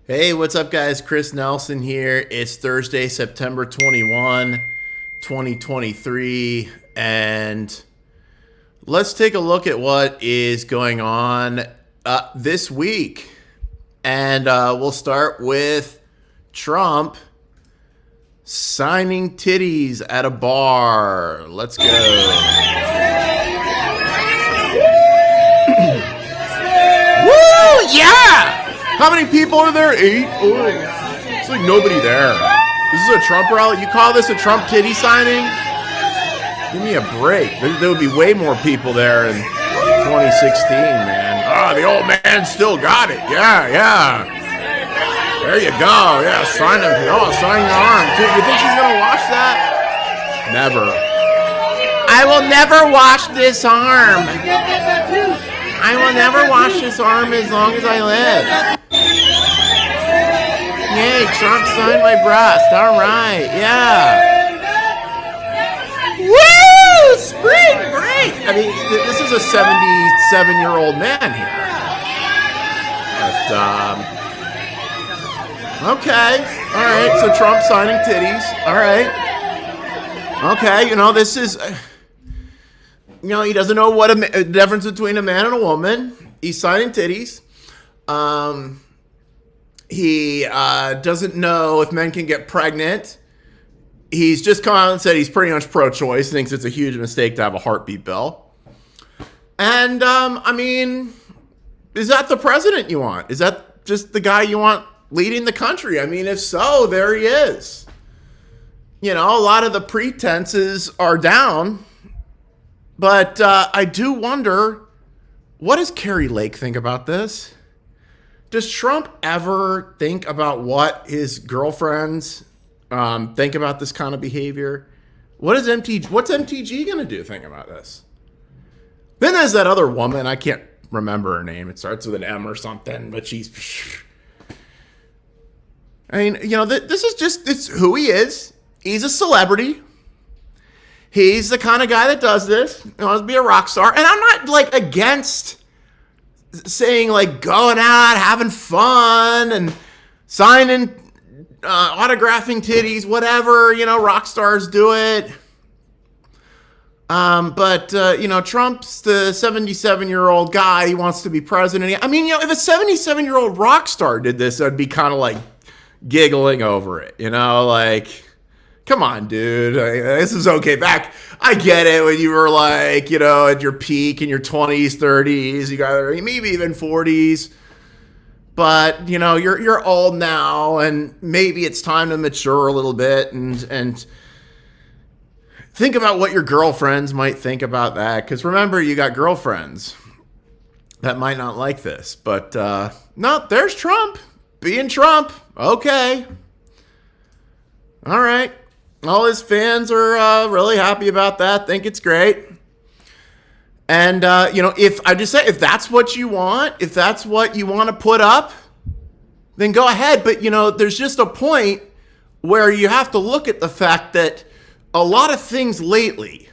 Hey, what's up, guys? Chris Nelson here. It's Thursday, September 21, 2023, and let's take a look at what is going on this week. And we'll start with Trump signing titties at a bar. Let's go. Woo! Yeah! How many people are there? 8? Oh, it's like nobody there. This is a Trump rally? You call this a Trump titty signing? Give me a break. There would be way more people there in 2016, man. Oh, the old man still got it. Yeah. There you go. Yeah, sign him. Oh, sign your arm. Dude, you think she's going to watch that? Never. I will never wash this arm. I will never wash this arm as long as I live. Yay, Trump signed my breast. All right, yeah. Woo! Spring break. I mean, this is a 77-year-old man here. But, okay. All right, so Trump signing titties. All right. Okay, this is... he doesn't know what a difference between a man and a woman. He's signing titties. He doesn't know if men can get pregnant. He's just come out and said he's pretty much pro-choice. Thinks it's a huge mistake to have a heartbeat bill. And, is that the president you want? Is that just the guy you want leading the country? I mean, if so, there he is. A lot of the pretenses are down. But I do wonder, what does Carrie Lake think about this? Does Trump ever think about what his girlfriends think about this kind of behavior? What's MTG going to do think about this? Then there's that other woman. I can't remember her name. It starts with an M or something, but she's... this is just, it's who he is. He's a celebrity. He's the kind of guy that does this. He wants to be a rock star. And I'm not, against saying, going out, having fun, and signing, autographing titties, whatever. Rock stars do it. But Trump's the 77-year-old guy. He wants to be president. If a 77-year-old rock star did this, I'd be kind of, giggling over it. Come on, dude. This is okay. I get it when you were at your peak in your 20s, 30s, you got maybe even 40s. But, you're old now, and maybe it's time to mature a little bit and think about what your girlfriends might think about that. Because remember, you got girlfriends that might not like this. But no, there's Trump being Trump. Okay. All right. All his fans are really happy about that. Think it's great. And, if that's what you want, if that's what you want to put up, then go ahead. But, there's just a point where you have to look at the fact that a lot of things lately,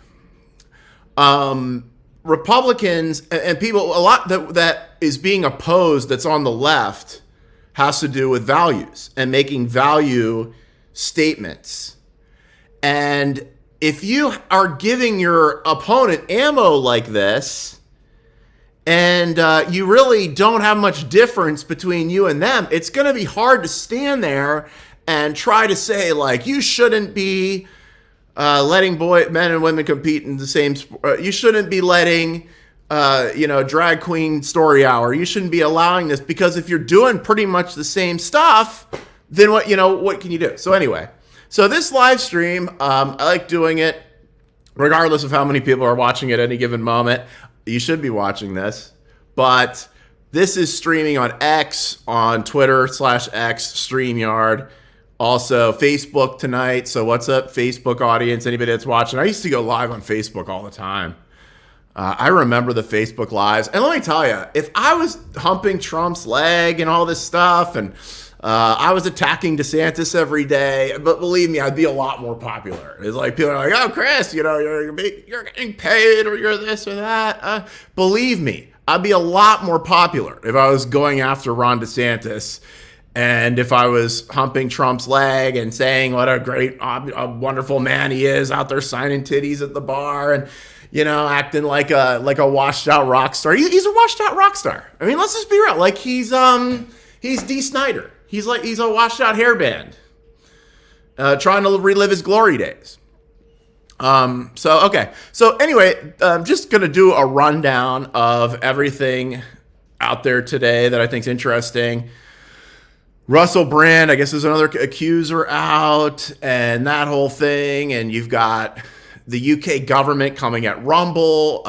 Republicans and people, a lot that is being opposed that's on the left has to do with values and making value statements. And if you are giving your opponent ammo like this, and you really don't have much difference between you and them, it's going to be hard to stand there and try to say, you shouldn't be letting men and women compete in the same sport. You shouldn't be letting, drag queen story hour. You shouldn't be allowing this, because if you're doing pretty much the same stuff, then what can you do? So anyway. So this live stream, I like doing it regardless of how many people are watching at any given moment. You should be watching this. But this is streaming on X, on Twitter/X, StreamYard. Also, Facebook tonight. So what's up, Facebook audience? Anybody that's watching? I used to go live on Facebook all the time. I remember the Facebook lives. And let me tell you, if I was humping Trump's leg and all this stuff, and I was attacking DeSantis every day, but believe me, I'd be a lot more popular. It's people are oh, Chris, you're getting paid, or you're this or that. Believe me, I'd be a lot more popular if I was going after Ron DeSantis And if I was humping Trump's leg and saying what a great, a wonderful man he is out there signing titties at the bar and, acting like a washed out rock star. He's a washed out rock star. I mean, let's just be real. Like he's Dee Snider. He's a washed out hairband, trying to relive his glory days. So anyway, I'm just going to do a rundown of everything out there today that I think is interesting. Russell Brand, I guess, is another accuser out, and that whole thing. And you've got the UK government coming at Rumble,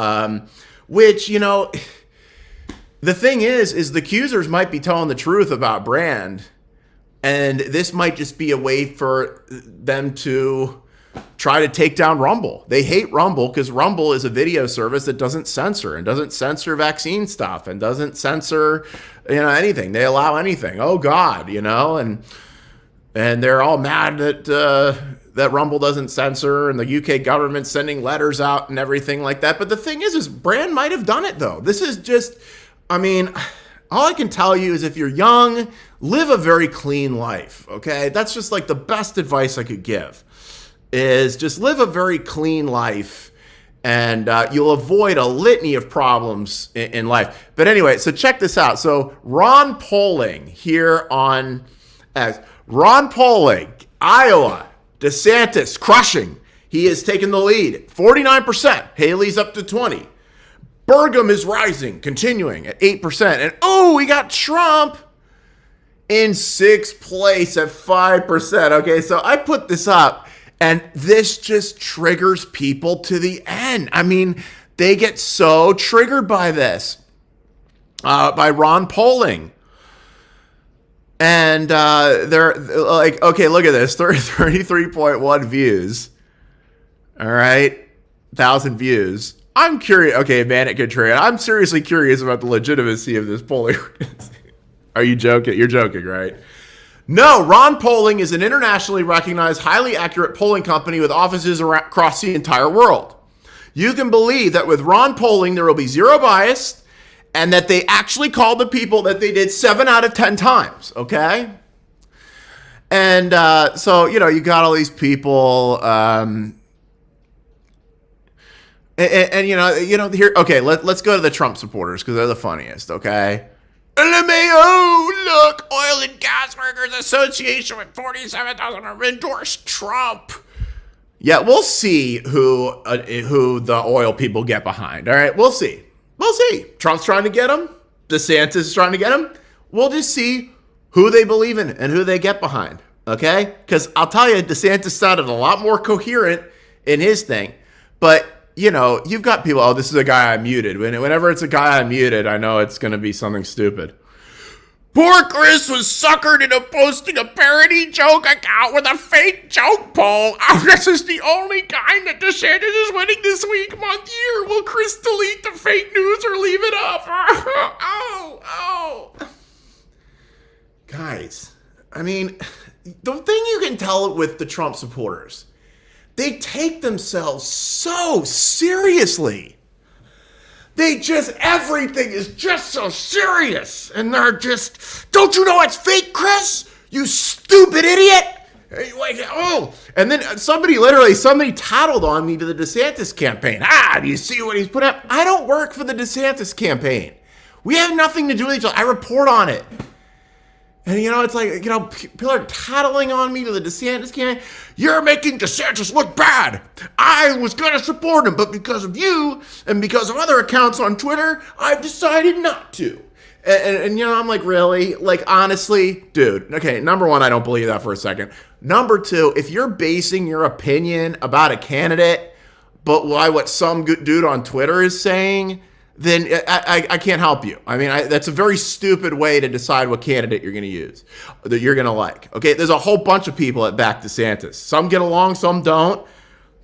which, the thing is the accusers might be telling the truth about Brand. And this might just be a way for them to try to take down Rumble. They hate Rumble because Rumble is a video service that doesn't censor and doesn't censor vaccine stuff and doesn't censor, anything. They allow anything. Oh God, and they're all mad that Rumble doesn't censor and the UK government's sending letters out and everything like that. But the thing is Brand might have done it though. This is just, all I can tell you is if you're young, live a very clean life. Okay. That's just like the best advice I could give. Is just live a very clean life and you'll avoid a litany of problems in life. But anyway, so check this out. So Ron Polling here on X. Ron Polling, Iowa, DeSantis crushing. He has taken the lead, 49%. Haley's up to 20. Burgum is rising, continuing at 8%. And we got Trump in 6th place at 5%. Okay, so I put this up. And this just triggers people to the end. They get so triggered by this, by Ron Polling. And they're like, okay, look at this, 33.1 views. All right, 1,000 views. I'm curious. Okay, Manic Contrarian. I'm seriously curious about the legitimacy of this polling. Are you joking? You're joking, right? No, Ron Polling is an internationally recognized, highly accurate polling company with offices across the entire world. You can believe that with Ron Polling, there will be zero bias and that they actually called the people that they did 7 out of 10 times, okay? And so, you got all these people, and here, okay, let's go to the Trump supporters because they're the funniest, okay? LMAO, look, Oil and Gas Workers Association with 47,000 have endorsed Trump. Yeah, we'll see who the oil people get behind. All right, we'll see. Trump's trying to get them. DeSantis is trying to get them. We'll just see who they believe in and who they get behind. Okay, because I'll tell you, DeSantis sounded a lot more coherent in his thing, but. You've got people, this is a guy I muted. Whenever it's a guy I muted, I know it's going to be something stupid. Poor Chris was suckered into posting a parody joke account with a fake joke poll. This is the only kind that DeSantis is winning this week, month, year. Will Chris delete the fake news or leave it up? Guys, the thing you can tell with the Trump supporters, they take themselves so seriously. Everything is just so serious. And they're just, don't you know it's fake, Chris? You stupid idiot. And then somebody tattled on me to the DeSantis campaign. Do you see what he's put up? I don't work for the DeSantis campaign. We have nothing to do with each other. I report on it. And, it's like, people are tattling on me to the DeSantis campaign. You're making DeSantis look bad. I was going to support him, but because of you and because of other accounts on Twitter, I've decided not to. And I'm like, really? Like, honestly, dude. Okay, number one, I don't believe that for a second. Number two, if you're basing your opinion about a candidate, but why what some good dude on Twitter is saying, then I can't help you. That's a very stupid way to decide what candidate you're going to use, that you're going to like. Okay, there's a whole bunch of people that back DeSantis. Some get along, some don't.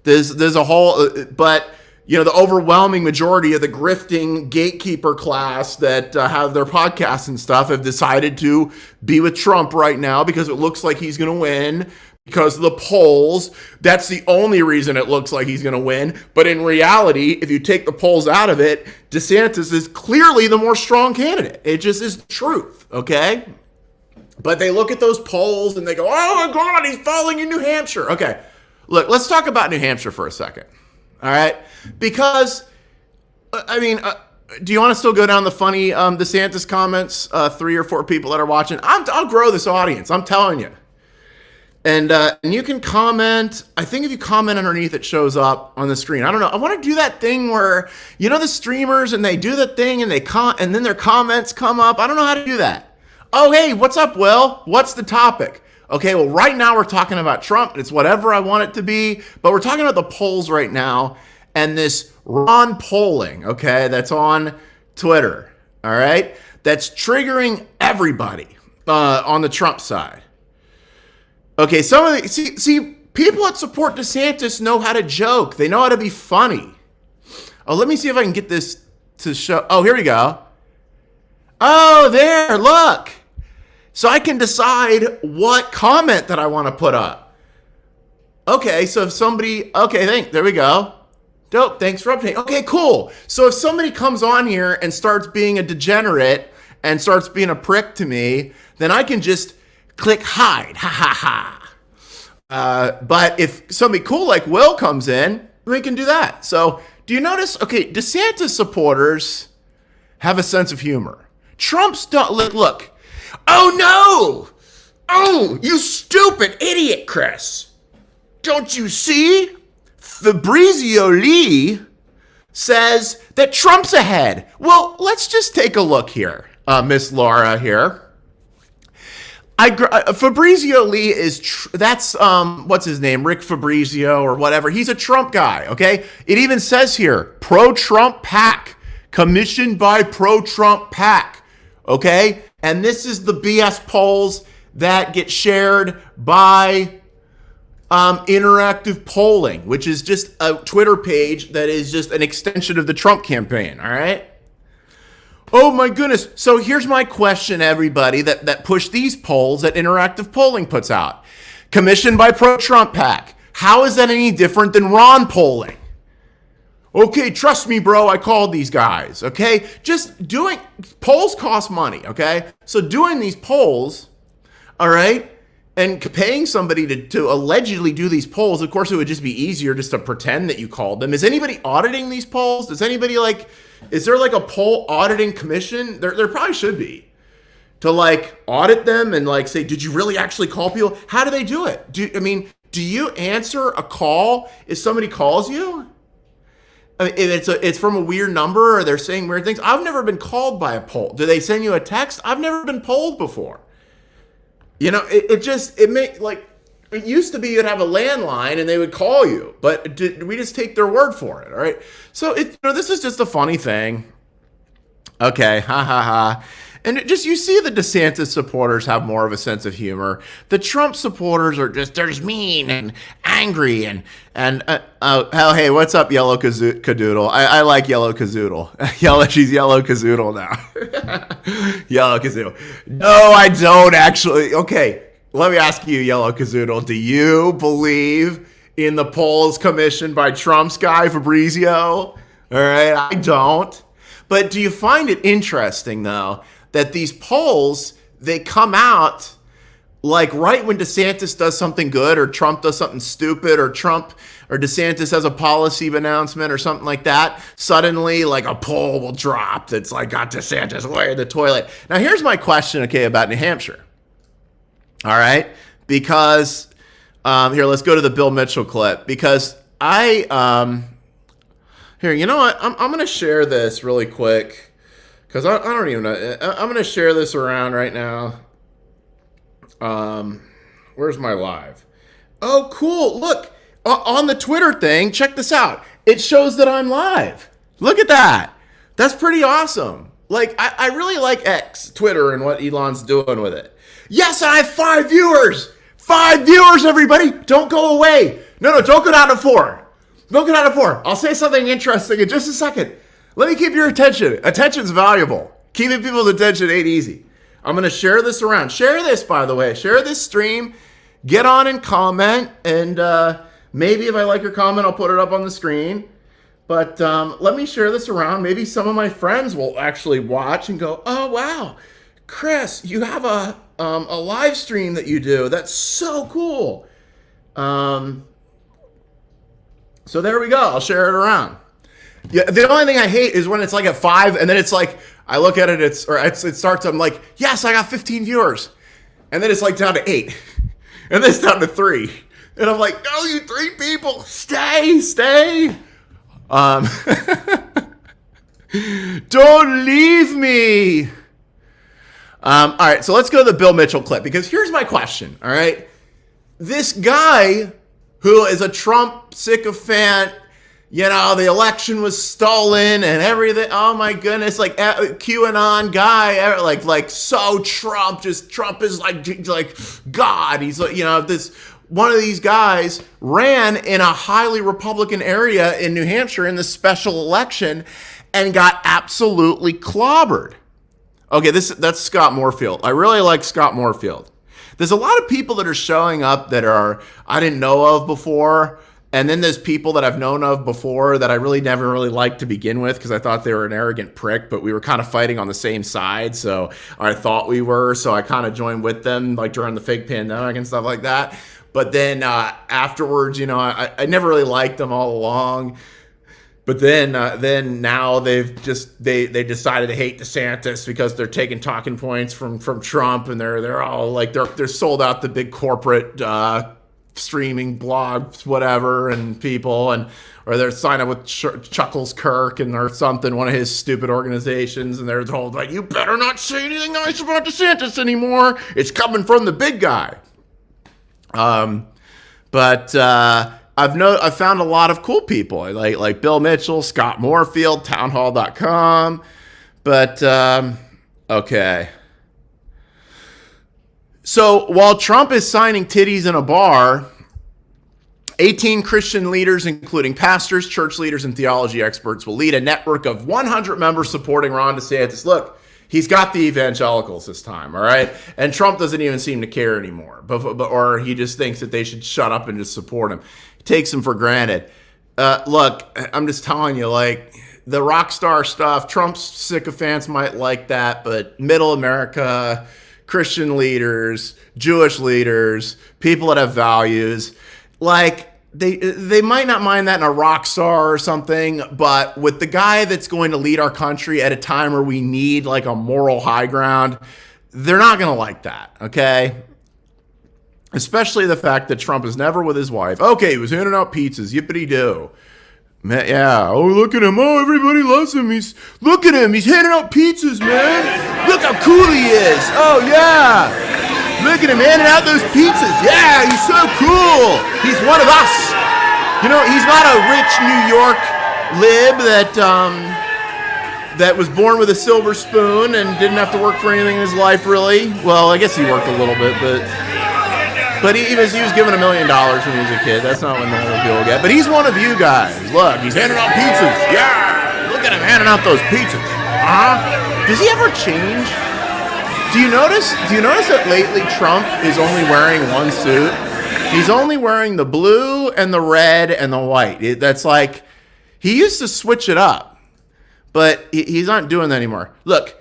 There's a whole, but the overwhelming majority of the grifting gatekeeper class that have their podcasts and stuff have decided to be with Trump right now because it looks like he's going to win. Because of the polls, that's the only reason it looks like he's going to win. But in reality, if you take the polls out of it, DeSantis is clearly the more strong candidate. It just is the truth, okay? But they look at those polls and they go, oh my God, he's falling in New Hampshire. Okay, look, let's talk about New Hampshire for a second. All right? Because, do you want to still go down the funny DeSantis comments? 3 or 4 people that are watching. I'll grow this audience. I'm telling you. And you can comment. I think if you comment underneath, it shows up on the screen. I don't know. I want to do that thing where, the streamers and they do the thing and and then their comments come up. I don't know how to do that. Oh, hey, what's up, Will? What's the topic? Okay, well, right now we're talking about Trump. It's whatever I want it to be. But we're talking about the polls right now and this Ron polling, okay, that's on Twitter, all right? That's triggering everybody on the Trump side. Okay, some of the, see, people that support DeSantis know how to joke. They know how to be funny. Oh, let me see if I can get this to show. Oh, here we go. Oh, there, look. So I can decide what comment that I want to put up. Okay, so if somebody, there we go. Dope, thanks for updating. Okay, cool. So if somebody comes on here and starts being a degenerate and starts being a prick to me, then I can just click hide, ha ha ha. But if somebody cool like Will comes in, we can do that. So do you notice, okay, DeSantis supporters have a sense of humor. Trump's don't, look. Oh no! Oh, you stupid idiot, Chris. Don't you see? Fabrizio Lee says that Trump's ahead. Well, let's just take a look here, Miss Laura here. Fabrizio Lee is, that's, what's his name? Rick Fabrizio or whatever. He's a Trump guy, okay? It even says here, pro-Trump PAC, commissioned by pro-Trump PAC, okay? And this is the BS polls that get shared by Interactive Polling, which is just a Twitter page that is just an extension of the Trump campaign, all right? Oh my goodness. So here's my question, everybody, that pushed these polls that Interactive Polling puts out. Commissioned by pro-Trump PAC. How is that any different than Ron polling? Okay, trust me, bro, I called these guys, okay? Just doing, polls cost money, okay? So doing these polls, all right, and paying somebody to allegedly do these polls, of course, it would just be easier just to pretend that you called them. Is anybody auditing these polls? Does anybody, is there a poll auditing commission? There probably should be. To, audit them and, say, did you really actually call people? How do they do it? Do you answer a call if somebody calls you? It's from a weird number or they're saying weird things. I've never been called by a poll. Do they send you a text? I've never been polled before. It used to be you'd have a landline and they would call you, but we just take their word for it, all right? So this is just a funny thing. Okay, ha ha ha. And you see the DeSantis supporters have more of a sense of humor. The Trump supporters are they're just mean and angry hey, what's up, Yellow Cadoodle? I like Yellow Cazoodle. She's Yellow Cazoodle now. Yellow Cazoodle. No, I don't actually. Okay, let me ask you, Yellow Cazoodle. Do you believe in the polls commissioned by Trump's guy, Fabrizio? All right, I don't. But do you find it interesting, though, that these polls, they come out right when DeSantis does something good or Trump does something stupid or DeSantis has a policy announcement or something like that, suddenly a poll will drop that's got DeSantis way in the toilet. Now here's my question, okay, about New Hampshire. All right? Because, here, let's go to the Bill Mitchell clip. Because here, you know what? I'm going to share this really quick. Because I don't even know. I'm going to share this around right now. Where's my live? Oh, cool. Look, on the Twitter thing, check this out. It shows that I'm live. Look at that. That's pretty awesome. I really like X, Twitter, and what Elon's doing with it. Yes, I have 5 viewers. 5 viewers, everybody. Don't go away. No, don't go down to 4. Don't go down to 4. I'll say something interesting in just a second. Let me keep your attention. Attention's valuable. Keeping people's attention ain't easy. I'm going to share this around. Share this, by the way. Share this stream. Get on and comment. And maybe if I like your comment, I'll put it up on the screen. But let me share this around. Maybe some of my friends will actually watch and go, oh, wow. Chris, you have a live stream that you do. That's so cool. So there we go. I'll share it around. Yeah, the only thing I hate is when it's like at 5 and then it's like I look at it, it starts. I'm like, yes, I got 15 viewers, and then it's like down to 8, and then it's down to 3, and I'm like, no, you 3 people, stay. Don't leave me. All right, so let's go to the Bill Mitchell clip, because here's my question. All right, this guy who is a Trump sycophant. You know, the election was stolen and everything. Oh my goodness, like QAnon guy, like so Trump is like God. He's like, you know, this one of these guys ran in a highly Republican area in New Hampshire in this special election and got absolutely clobbered. Okay, that's Scott Moorfield. I really like Scott Moorfield. There's a lot of people that are showing up that I didn't know of before. And then there's people that I've known of before that I really never really liked to begin with because I thought they were an arrogant prick, but we were kind of fighting on the same side. So I thought we were. So I kind of joined with them like during the fake pandemic and stuff like that. But then afterwards, you know, I never really liked them all along. But then now they decided to hate DeSantis because they're taking talking points from Trump, and they're all like they're sold out to big corporate streaming blogs, whatever, and people, or they're signed up with Chuckles Kirk or something, one of his stupid organizations, and they're told like, you better not say anything nice about DeSantis anymore. It's coming from the big guy. But I've found a lot of cool people like Bill Mitchell, Scott Moorfield, townhall.com. But okay. So while Trump is signing titties in a bar, 18 Christian leaders, including pastors, church leaders, and theology experts, will lead a network of 100 members supporting Ron DeSantis. Look, he's got the evangelicals this time, all right? And Trump doesn't even seem to care anymore, or he just thinks that they should shut up and just support him. He takes him for granted. Look, I'm just telling you, like, the rock star stuff, Trump's sycophants might like that, but middle America, Christian leaders, Jewish leaders, people that have values, like they might not mind that in a rock star or something, but with the guy that's going to lead our country at a time where we need like a moral high ground, they're not going to like that, okay? Especially the fact that Trump is never with his wife. Okay, he was handing out pizzas, yippity-doo. Yeah. Oh, look at him. Oh, everybody loves him. Look at him. He's handing out pizzas, man. Look how cool he is. Oh, yeah. Look at him handing out those pizzas. Yeah, he's so cool. He's one of us. You know, he's not a rich New York lib that was born with a silver spoon and didn't have to work for anything in his life, really. Well, I guess he worked a little bit, but he was given $1 million when he was a kid. That's not what normal people get. But he's one of you guys. Look, he's handing out pizzas. Yeah, look at him handing out those pizzas. Does he ever change? Do you notice that lately Trump is only wearing one suit? He's only wearing the blue and the red and the white. That's like, he used to switch it up, but he's not doing that anymore. Look,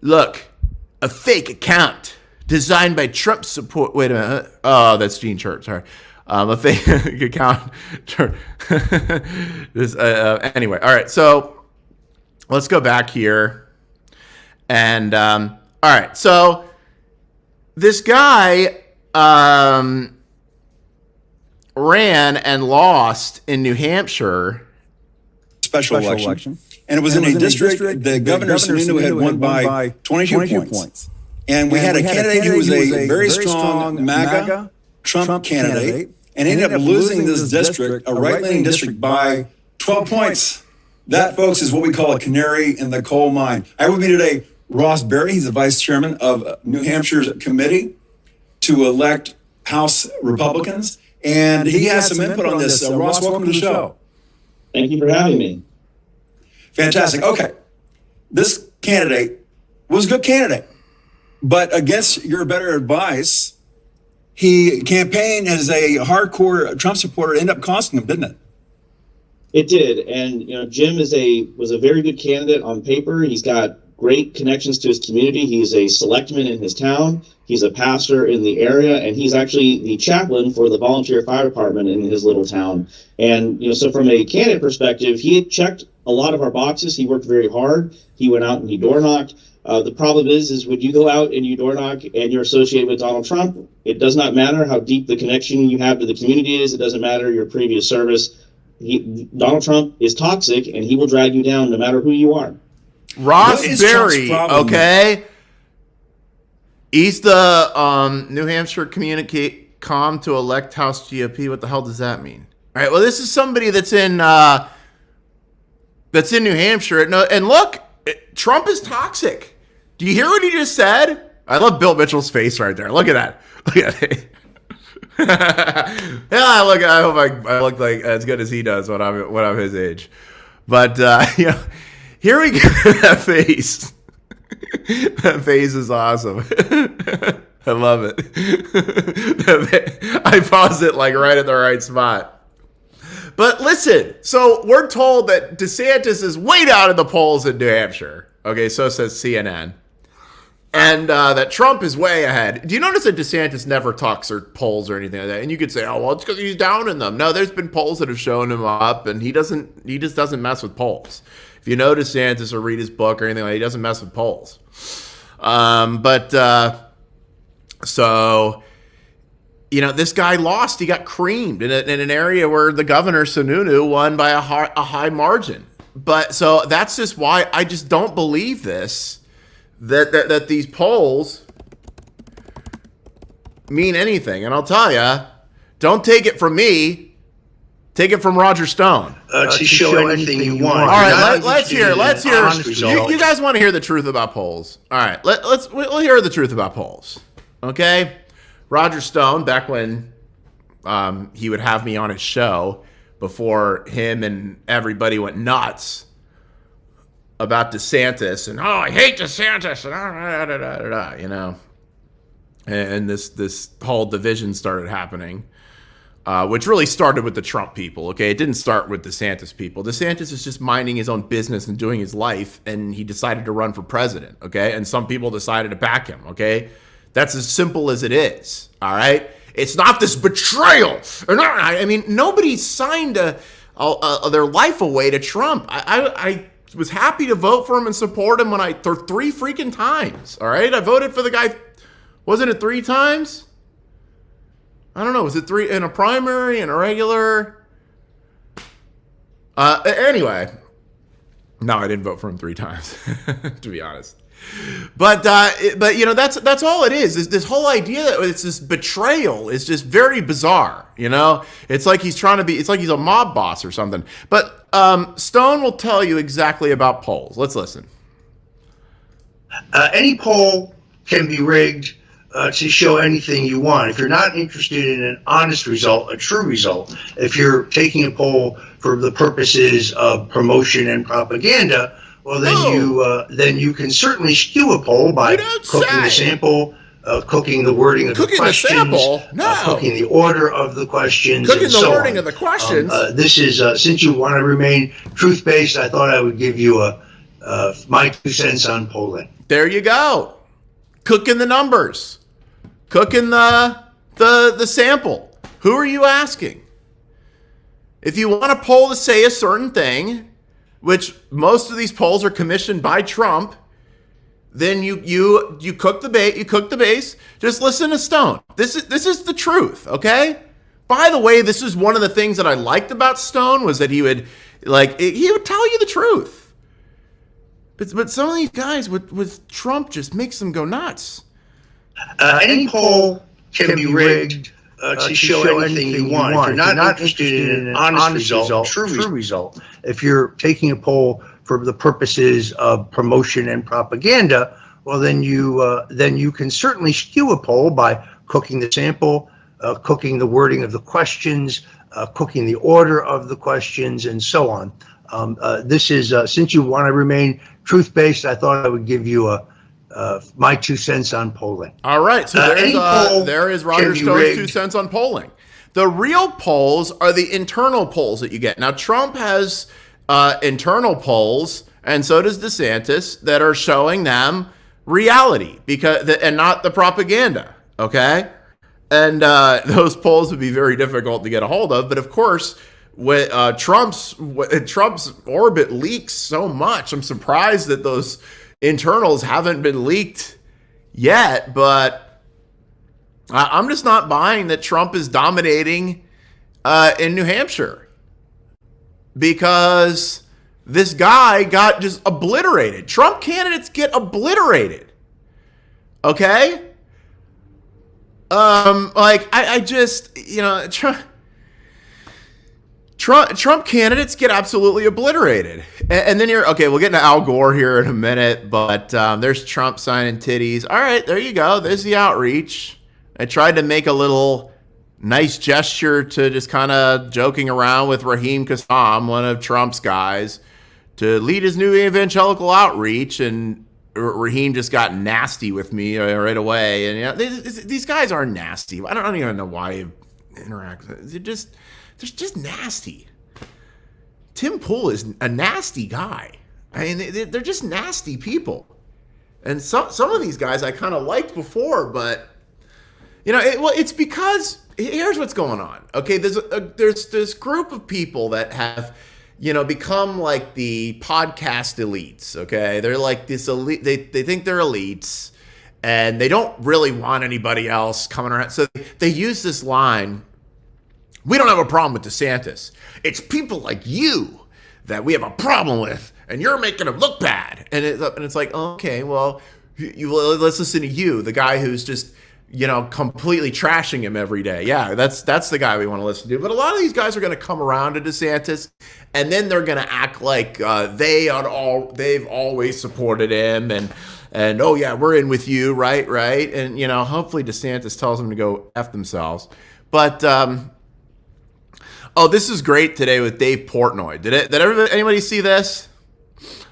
a fake account. Designed by Trump support. Wait a minute. Oh, that's Gene Church. Sorry. A fake account. Anyway. All right. So let's go back here. And all right. So this guy ran and lost in New Hampshire. Special election. And it was in a district the governor Sununu had won by 22 points. And we had a candidate who was a very strong MAGA Trump candidate and ended up losing this district, a right-leaning district, by 12 points. That, folks, is what we call a canary in the coal mine. I will be today Ross Berry. He's the vice chairman of New Hampshire's committee to elect House Republicans. And he has some input on this. Ross, welcome to the show. Thank you for having me. Fantastic. Okay. This candidate was a good candidate. But against your better advice, he campaigned as a hardcore Trump supporter. It ended up costing him, didn't it? It did. And, you know, Jim was a very good candidate on paper. He's got great connections to his community. He's a selectman in his town. He's a pastor in the area, and he's actually the chaplain for the volunteer fire department in his little town. And, so from a candidate perspective, he had checked a lot of our boxes. He worked very hard. He went out and he door knocked. The problem is when you go out and you door knock and you're associated with Donald Trump, it does not matter how deep the connection you have to the community is. It doesn't matter your previous service. Donald Trump is toxic, and he will drag you down no matter who you are. Ross Berry, okay? He's the New Hampshire communicate calm to elect House GOP. What the hell does that mean? All right, well, this is somebody that's in New Hampshire. And look, Trump is toxic. Do you hear what he just said? I love Bill Mitchell's face right there. Look at that. Look at it. Yeah, I hope I look like as good as he does when I'm his age. But here we go. That face. That face is awesome. I love it. I paused it like right at the right spot. But listen, so we're told that DeSantis is way down in the polls in New Hampshire. Okay, so says CNN. And that Trump is way ahead. Do you notice that DeSantis never talks or polls or anything like that? And you could say, oh, well, it's because he's down in them. No, there's been polls that have shown him up, and he just doesn't mess with polls. If you know DeSantis or read his book or anything like that, he doesn't mess with polls. So, this guy lost. He got creamed in an area where the governor, Sununu, won by a high margin. But so that's just why I just don't believe this. That these polls mean anything. And I'll tell you, don't take it from me. Take it from Roger Stone. To show anything you want. All right, let's hear. You guys want to hear the truth about polls? All right, we'll hear the truth about polls. Okay, Roger Stone, back when he would have me on his show before him and everybody went nuts about DeSantis and I hate DeSantis and this whole division started happening, which really started with the Trump people. Okay, it didn't start with DeSantis people. DeSantis is just minding his own business and doing his life, and he decided to run for president. Okay, and some people decided to back him. Okay, that's as simple as it is. All right, it's not this betrayal. I mean, nobody signed their life away to Trump. I was happy to vote for him and support him for 3 freaking times. All right, I voted for the guy. Wasn't it 3 times? I don't know. Was it 3 in a primary and a regular? Anyway, no, I didn't vote for him 3 times, to be honest. But that's all it is this whole idea that it's this betrayal is just very bizarre. It's like he's it's like he's a mob boss or something. But Stone will tell you exactly about polls. Let's listen. Any poll can be rigged to show anything you want. If you're not interested in an honest result, a true result, if you're taking a poll for the purposes of promotion and propaganda, well, then you can certainly skew a poll by cooking the sample, cooking the wording of the questions, cooking the order of the questions, cooking the wording of the questions. This is since you want to remain truth-based, I thought I would give you my 2 cents on polling. There you go, cooking the numbers, cooking the sample. Who are you asking? If you want a poll to say a certain thing, which most of these polls are commissioned by Trump, then you cook the bait, you cook the base. Just listen to Stone. This is the truth, okay? By the way, this is one of the things that I liked about Stone was that he would tell you the truth. But some of these guys with Trump just makes them go nuts. Any poll can be rigged to show anything you want. If you're not interested in an honest result, true result, if you're taking a poll for the purposes of promotion and propaganda, well, then you can certainly skew a poll by cooking the sample, cooking the wording of the questions, cooking the order of the questions, and so on. This is since you want to remain truth-based, I thought I would give you my 2 cents on polling. All right, so there is Roger Stone's 2 cents on polling. The real polls are the internal polls that you get. Now, Trump has internal polls, and so does DeSantis, that are showing them reality and not the propaganda. Okay, and those polls would be very difficult to get a hold of. But of course, when Trump's orbit leaks so much, I'm surprised that those internals haven't been leaked yet. But I'm just not buying that Trump is dominating in New Hampshire, because this guy got just obliterated. Trump candidates get obliterated. Okay? I just, Trump candidates get absolutely obliterated. And then we'll get into Al Gore here in a minute, but there's Trump signing titties. All right, there you go. There's the outreach. I tried to make a little nice gesture to just kind of joking around with Raheem Kassam, one of Trump's guys, to lead his new evangelical outreach, and Raheem just got nasty with me right away. And these guys are nasty. I don't even know why you interact. They're just nasty. Tim Pool is a nasty guy. I mean, they're just nasty people. And some of these guys I kind of liked before, but it's because here's what's going on. Okay, there's this group of people that have become like the podcast elites. Okay, they're like this elite. They think they're elites, and they don't really want anybody else coming around. So they use this line: "We don't have a problem with DeSantis. It's people like you that we have a problem with, and you're making them look bad." And it's like, okay, well, let's listen to you, the guy who's just completely trashing him every day. Yeah, that's the guy we want to listen to. But a lot of these guys are going to come around to DeSantis, and then they're going to act like they've always supported him, and oh yeah, we're in with you, right? And hopefully DeSantis tells them to go F themselves. But this is great today with Dave Portnoy. Did anybody see this?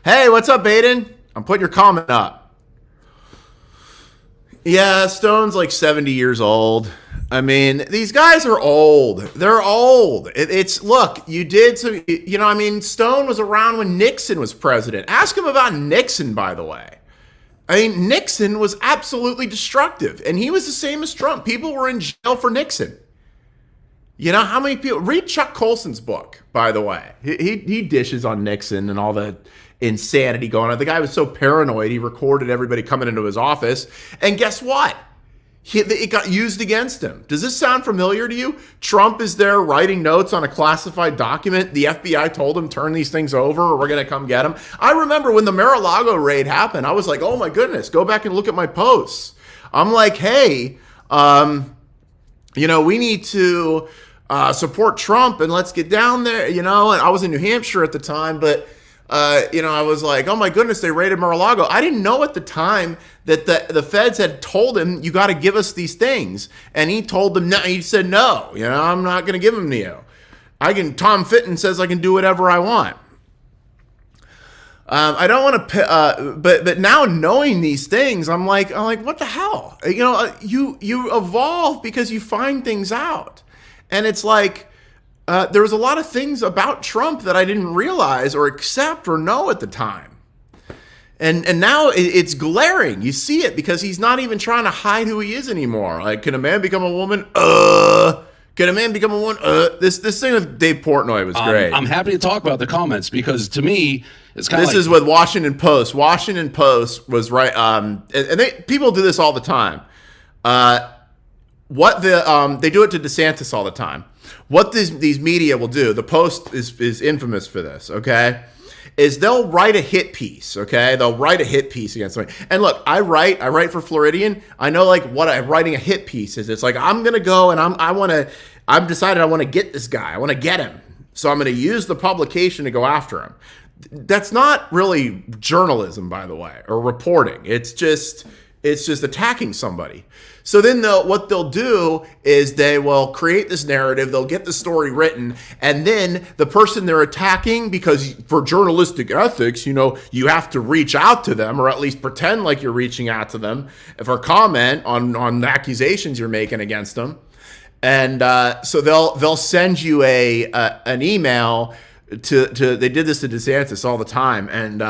Hey, what's up, Baden? I'm putting your comment up. Yeah, Stone's like 70 years old. I mean, these guys are old. They're old. Look, you did some, Stone was around when Nixon was president. Ask him about Nixon, by the way. I mean, Nixon was absolutely destructive, and he was the same as Trump. People were in jail for Nixon. How many people? Read Chuck Colson's book, by the way. He dishes on Nixon and all the insanity going on. The guy was so paranoid, he recorded everybody coming into his office. And guess what? It got used against him. Does this sound familiar to you? Trump is there writing notes on a classified document. The FBI told him, turn these things over or we're going to come get him. I remember when the Mar-a-Lago raid happened, I was like, oh my goodness, go back and look at my posts. I'm like, hey, we need to support Trump and let's get down there, and I was in New Hampshire at the time, but I was like, oh my goodness, they raided Mar-a-Lago. I didn't know at the time that the feds had told him, you got to give us these things. And he told them, no, he said, no, I'm not going to give them to you. Tom Fitton says I can do whatever I want. I don't want to, but now knowing these things, I'm like, what the hell? You evolve because you find things out. And it's like, there was a lot of things about Trump that I didn't realize or accept or know at the time. And now it's glaring. You see it because he's not even trying to hide who he is anymore. Like, can a man become a woman? Can a man become a woman? This thing with Dave Portnoy was great. I'm happy to talk about the comments because to me, it's kind of This is with Washington Post. Washington Post was right. And people do this all the time. They do it to DeSantis all the time. What these media will do, the Post is infamous for this, okay, is they'll write a hit piece, okay? They'll write a hit piece against somebody. And look, I write for Floridian. I know like what I'm writing a hit piece is. It's like I'm going to go and I've decided I want to get this guy. I want to get him. So I'm going to use the publication to go after him. That's not really journalism, by the way, or reporting. It's just attacking somebody. So then what they'll do is they will create this narrative, they'll get the story written, and then the person they're attacking, because for journalistic ethics, you have to reach out to them, or at least pretend like you're reaching out to them for comment on accusations you're making against them. And so they'll send you an email they did this to DeSantis all the time, and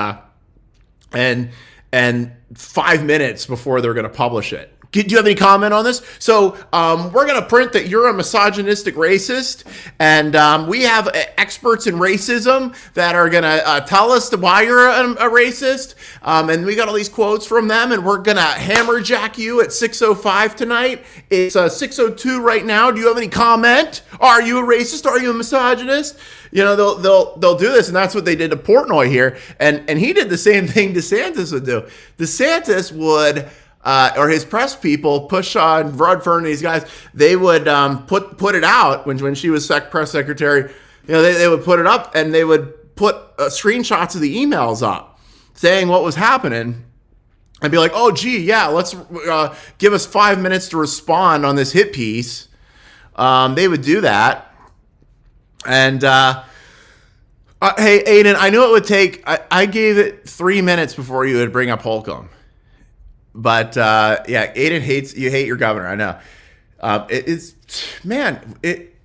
5 minutes before they're going to publish it. Do you have any comment on this? So we're going to print that you're a misogynistic racist, and we have experts in racism that are going to tell us why you're a racist, and we got all these quotes from them, and we're going to hammerjack you at 6:05 tonight. It's 6:02 right now. Do you have any comment? Are you a racist? Are you a misogynist? You know, they'll do this, and that's what they did to Portnoy here, and he did the same thing DeSantis would do. DeSantis would... or his press people push on Rod and these guys. They would put it out when she was press secretary. You know, they would put it up, and they would put screenshots of the emails up saying what was happening, and be like, "Oh, gee, yeah, let's give us 5 minutes to respond on this hit piece." They would do that, and hey, Aiden, I knew it would take. I gave it 3 minutes before you would bring up Holcomb. But yeah, Aiden you hate your governor. I know.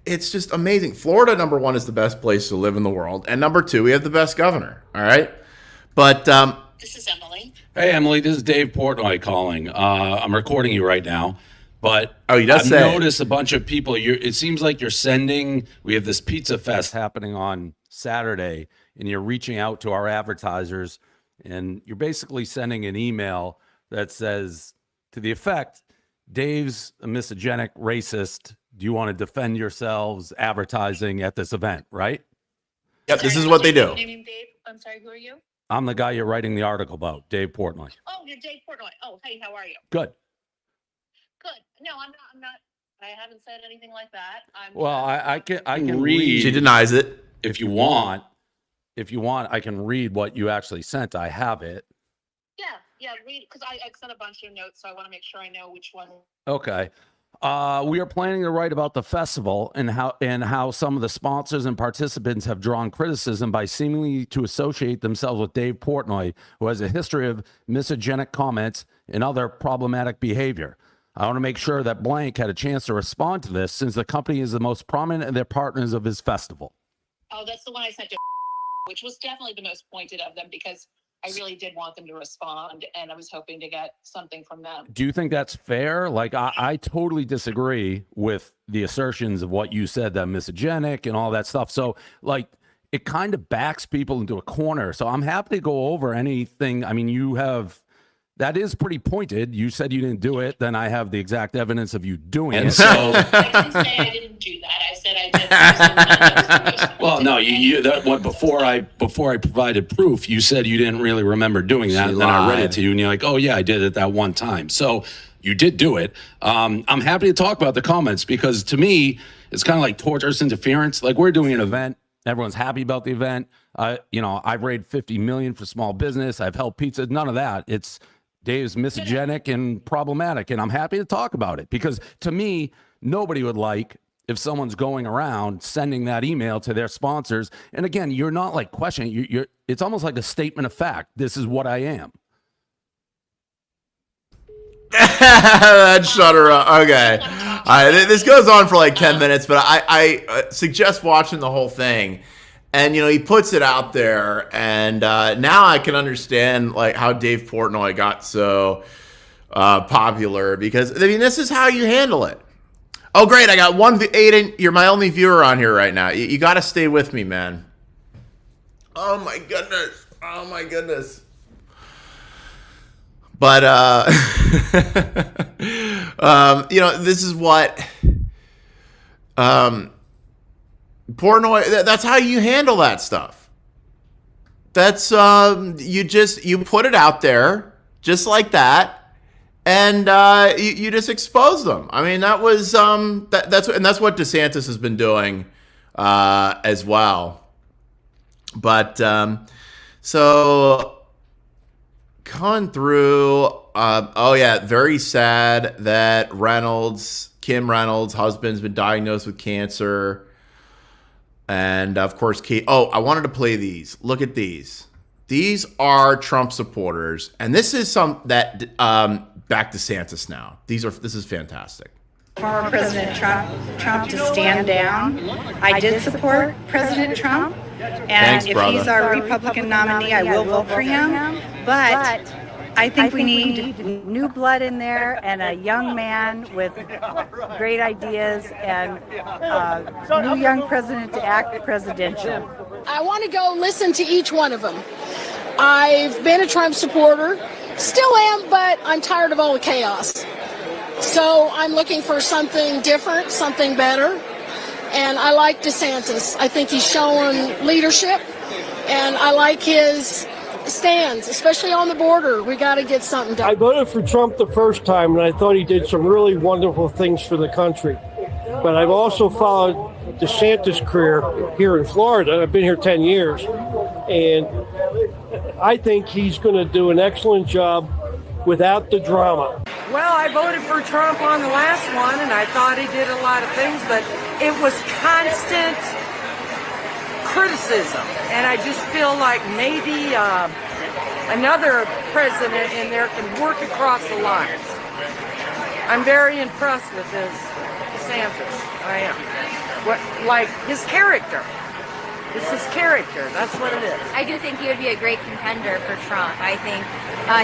It's just amazing. Florida, number one, is the best place to live in the world, and number two, we have the best governor. All right, but this is Emily. Hey, Emily, this is Dave Portnoy calling. I'm recording you right now, but I've noticed a bunch of people. It seems like you're sending. We have this pizza fest happening on Saturday, and you're reaching out to our advertisers, and you're basically sending an email that says to the effect, Dave's a misogynist racist. Do you want to defend yourselves advertising at this event, right? Yep, this is what they do. Dave, I'm sorry, who are you? I'm the guy you're writing the article about, Dave Portnoy. Oh, you're Dave Portnoy. Oh, hey, how are you? Good. Good. No, I'm not. I haven't said anything like that. I can read. She denies it. If you want, I can read what you actually sent. I have it. Yeah, read, because I sent a bunch of notes, so I want to make sure I know which one. Okay. We are planning to write about the festival and how some of the sponsors and participants have drawn criticism by seemingly to associate themselves with Dave Portnoy, who has a history of misogynic comments and other problematic behavior. I want to make sure that Blank had a chance to respond to this, since the company is the most prominent of their partners of his festival. Oh, that's the one I sent to, which was definitely the most pointed of them, because I really did want them to respond, and I was hoping to get something from them. Do you think that's fair? Like, I totally disagree with the assertions of what you said, that misogynic and all that stuff. So, like, it kind of backs people into a corner. So I'm happy to go over anything. I mean, that is pretty pointed. You said you didn't do it. Then I have the exact evidence of you doing it. So I didn't say I didn't do that. I said I did. Well, no, before I provided proof, you said you didn't really remember doing that. And then I read it to you, and you're like, "Oh yeah, I did it that one time." So you did do it. I'm happy to talk about the comments, because to me, it's kind of like torturous interference. Like, we're doing an event. Everyone's happy about the event. I've raised $50 million for small business. I've helped pizza. None of that. It's Dave's misogynic and problematic, and I'm happy to talk about it, because to me, nobody would like if someone's going around sending that email to their sponsors. And again, you're not like questioning. It's almost like a statement of fact. This is what I am. Shut her up. Okay. This goes on for like 10 minutes, but I suggest watching the whole thing. And, he puts it out there, and now I can understand like how Dave Portnoy got so popular, because, this is how you handle it. Oh, great. I got one. Aiden, you're my only viewer on here right now. You got to stay with me, man. Oh, my goodness. But, this is what Portnoy, that's how you handle that stuff. That's you put it out there just like that, and you just expose them. I mean, that was that's what DeSantis has been doing as well. But so going through, very sad that Kim Reynolds' husband's been diagnosed with cancer. And of course, Kate. Oh, I wanted to play these. Look at these. These are Trump supporters, and this is some that back DeSantis now. This is fantastic. Former President Trump to stand down. I did support President Trump, And Thanks, if brother. he's our Republican nominee, I will vote for him. But I think we need new blood in there and a young man with great ideas and a new young president to act presidential. I want to go listen to each one of them. I've been a Trump supporter, still am, but I'm tired of all the chaos. So I'm looking for something different, something better. And I like DeSantis. I think he's showing leadership, and I like his stands, especially on the border. We got to get something done. I voted for Trump the first time, and I thought he did some really wonderful things for the country. But I've also followed DeSantis' career here in Florida. I've been here 10 years, and I think he's going to do an excellent job without the drama. Well, I voted for Trump on the last one, and I thought he did a lot of things, but it was constant criticism. And I just feel like maybe another president in there can work across the lines. I'm very impressed with this DeSantis. I am. Like his character. It's his character. That's what it is. I do think he would be a great contender for Trump. I think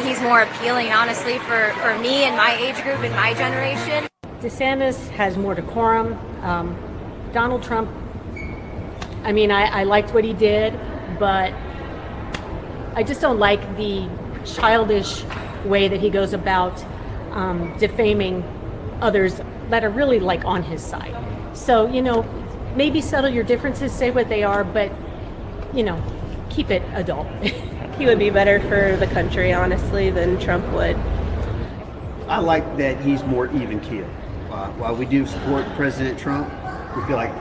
he's more appealing, honestly, for me and my age group and my generation. DeSantis has more decorum. Donald Trump, I mean, I liked what he did, but I just don't like the childish way that he goes about defaming others that are really like on his side. So, you know, maybe settle your differences, say what they are, but, you know, keep it adult. He would be better for the country, honestly, than Trump would. I like that he's more even keeled. While we do support President Trump, we feel like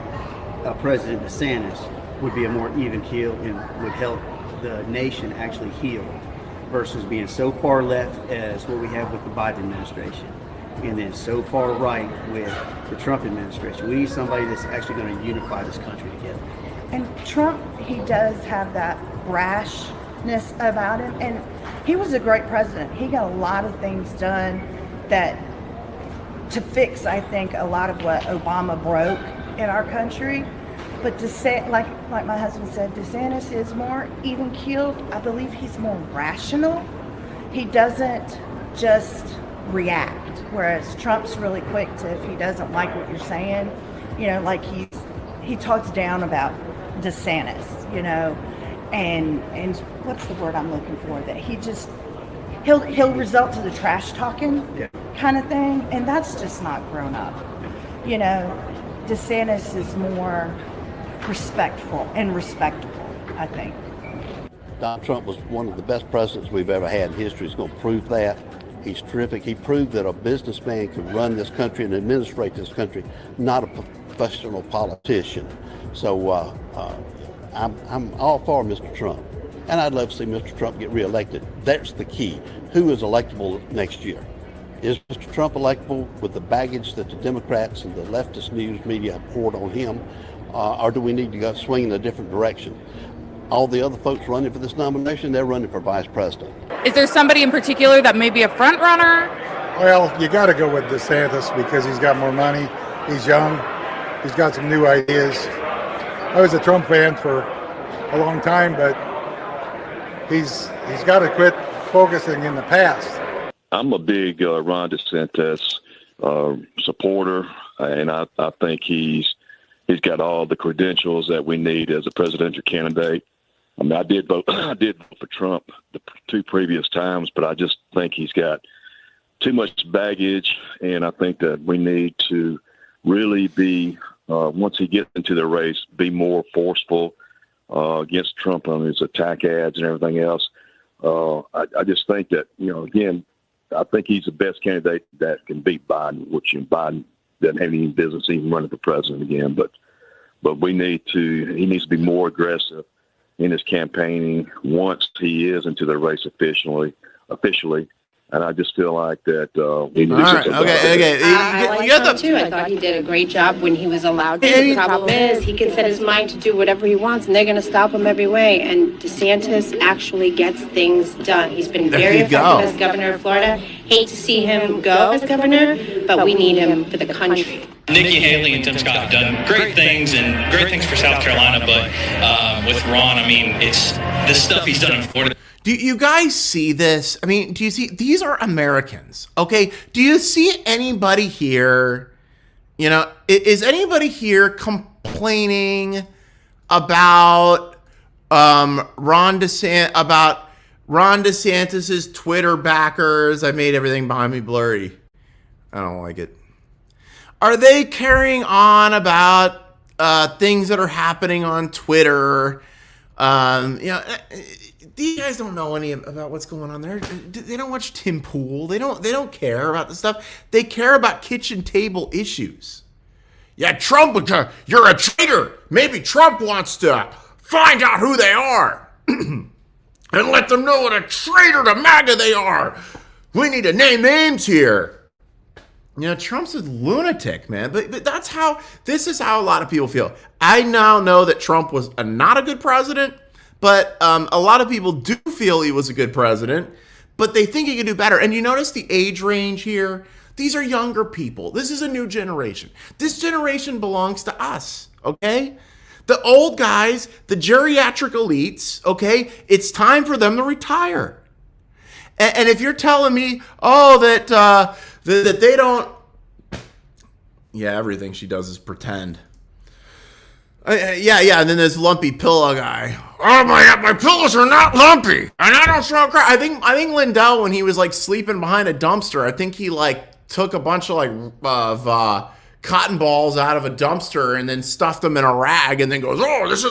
President DeSantis would be a more even keel and would help the nation actually heal versus being so far left as what we have with the Biden administration and then so far right with the Trump administration. We need somebody that's actually going to unify this country together. And Trump, he does have that brashness about him, and he was a great president. He got a lot of things done that to fix, I think, a lot of what Obama broke in our country. But to say, like my husband said, DeSantis is more even keeled. I believe he's more rational. He doesn't just react, whereas Trump's really quick to, if he doesn't like what you're saying, you know, like he talks down about DeSantis, you know, and what's the word I'm looking for, that he'll result to the trash talking kind of thing, and that's just not grown up. You know, DeSantis is more respectful and respectable, I think. Donald Trump was one of the best presidents we've ever had in history. He's going to prove that. He's terrific. He proved that a businessman can run this country and administrate this country, not a professional politician. So I'm all for Mr. Trump. And I'd love to see Mr. Trump get reelected. That's the key. Who is electable next year? Is Mr. Trump electable with the baggage that the Democrats and the leftist news media have poured on him? Or do we need to go swing in a different direction? All the other folks running for this nomination, they're running for vice president. Is there somebody in particular that may be a front runner? Well, you got to go with DeSantis because he's got more money. He's young. He's got some new ideas. I was a Trump fan for a long time, but he's got to quit focusing in the past. I'm a big Ron DeSantis supporter, and I think he's got all the credentials that we need as a presidential candidate. I mean, I did vote for Trump the two previous times, but I just think he's got too much baggage, and I think that we need to really be, once he gets into the race, be more forceful against Trump on his attack ads and everything else. I just think that, you know, again, I think he's the best candidate that can beat Biden, which Biden doesn't have any business even running for president again. But he needs to be more aggressive in his campaigning once he is into the race officially. And I just feel like that. I like him too. I thought he did a great job when he was allowed to. The problem is he can set his mind to do whatever he wants, and they're going to stop him every way. And DeSantis actually gets things done. He's been very effective as governor of Florida. Hate to see him go as governor, but we need him for the country. Nikki Haley and Tim Scott have done great things and great things for South Carolina, but with Ron, I mean, it's the stuff he's done in Florida. Do you guys see this? I mean, do you see, these are Americans, okay? Do you see anybody here, you know, is anybody here complaining about Ron DeSantis's Twitter backers? I made everything behind me blurry. I don't like it. Are they carrying on about things that are happening on Twitter? You know, these guys don't know any about what's going on there. They don't watch Tim Pool. They don't care about the stuff. They care about kitchen table issues. Yeah, Trump, you're a traitor. Maybe Trump wants to find out who they are and let them know what a traitor to MAGA they are. We need to name names here. You know, Trump's a lunatic, man. But this is how a lot of people feel. I now know that Trump was not a good president, but a lot of people do feel he was a good president, but they think he could do better. And you notice the age range here? These are younger people. This is a new generation. This generation belongs to us, okay? The old guys, the geriatric elites, okay? It's time for them to retire. And if you're telling me, that they don't, yeah, everything she does is pretend. Yeah, and then there's lumpy pillow guy. Oh my pillows are not lumpy, and I don't throw crap. I think Lindell, when he was like sleeping behind a dumpster, I think he like took a bunch of cotton balls out of a dumpster and then stuffed them in a rag, and then goes, "Oh, this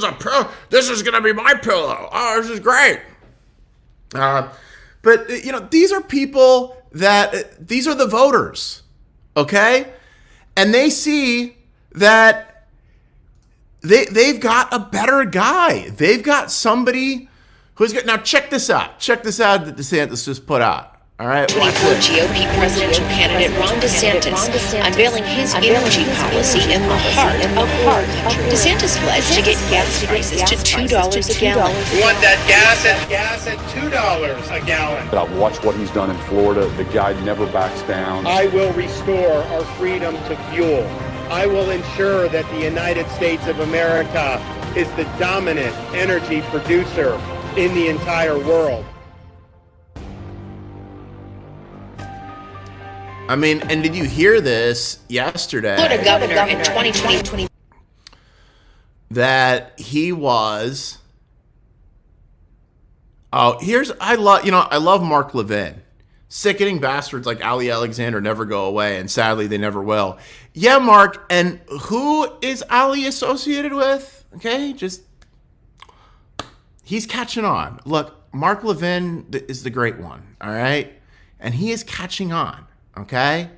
is gonna be my pillow. Oh, this is great." But you know, these are people these are the voters, okay, and they see that. They've got a better guy. They've got somebody who's got. Now check this out. Check this out that DeSantis just put out. All right. 24 GOP presidential candidate Ron DeSantis unveiling his energy policy in the heart of war. DeSantis pledged to get gas prices to $2 a gallon. We want that gas at $2 a gallon. I've watched what he's done in Florida. The guy never backs down. I will restore our freedom to fuel. I will ensure that the United States of America is the dominant energy producer in the entire world. I mean, and did you hear this yesterday? Florida governor in 2020. That he was. Oh, I love Mark Levin. Sickening bastards like Ali Alexander never go away, and sadly they never will. Yeah, Mark, and who is Ali associated with? Okay, he's catching on. Look, Mark Levin is the great one, all right? And he is catching on, okay?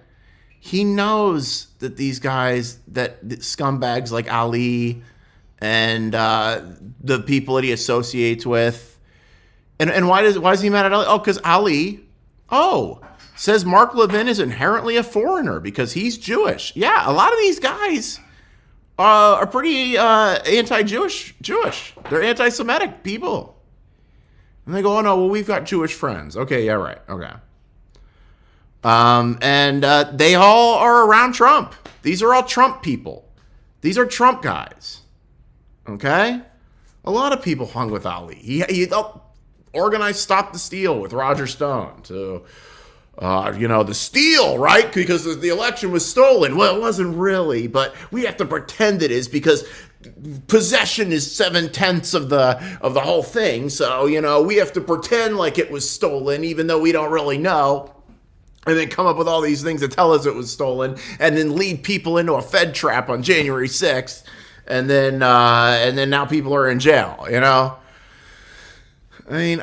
He knows that these guys, that scumbags like Ali and the people that he associates with, and why is he mad at Ali? Oh, because Ali... says Mark Levin is inherently a foreigner because he's Jewish. Yeah, a lot of these guys are pretty anti-Jewish. They're anti-Semitic people. And they go, oh no, well, we've got Jewish friends. Okay, yeah, right. Okay. And they all are around Trump. These are all Trump people. These are Trump guys. Okay? A lot of people hung with Ali. He organized Stop the Steal with Roger Stone to, the steal, right? Because the election was stolen. Well, it wasn't really, but we have to pretend it is because possession is 7/10 of the whole thing. So, we have to pretend like it was stolen, even though we don't really know. And then come up with all these things that tell us it was stolen, and then lead people into a Fed trap on January 6th. And then now people are in jail, I mean,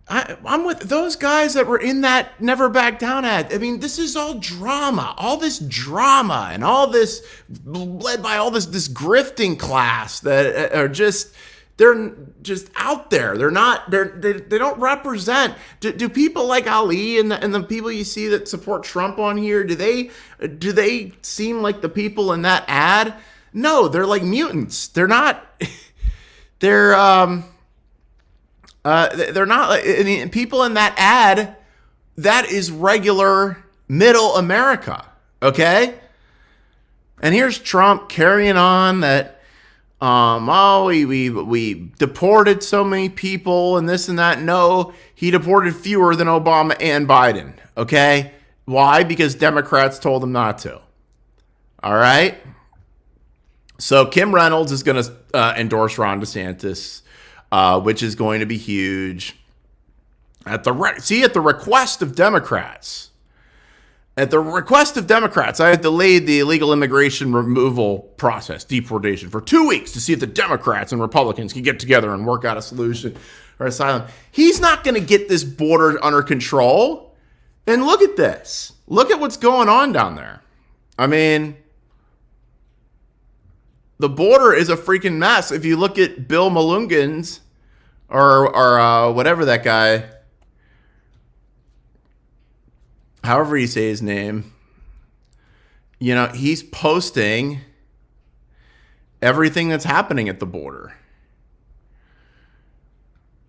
I'm with those guys that were in that Never Back Down ad. I mean, this is all drama. All this drama and all this led by all this grifting class that are they're just out there. They don't represent. Do people like Ali and the people you see that support Trump on here, do they seem like the people in that ad? No, they're like mutants. They're not. They're not. I mean, people in that ad, that is regular middle America, okay? And here's Trump carrying on that, we deported so many people and this and that. No, he deported fewer than Obama and Biden, okay? Why? Because Democrats told him not to. All right? So Kim Reynolds is going to endorse Ron DeSantis, which is going to be huge. At the request of Democrats. At the request of Democrats, I have delayed the illegal immigration removal process, deportation, for 2 weeks to see if the Democrats and Republicans can get together and work out a solution or asylum. He's not going to get this border under control. And look at this. Look at what's going on down there. I mean, the border is a freaking mess. If you look at Bill Malungans or whatever that guy, however you say his name, you know, he's posting everything that's happening at the border.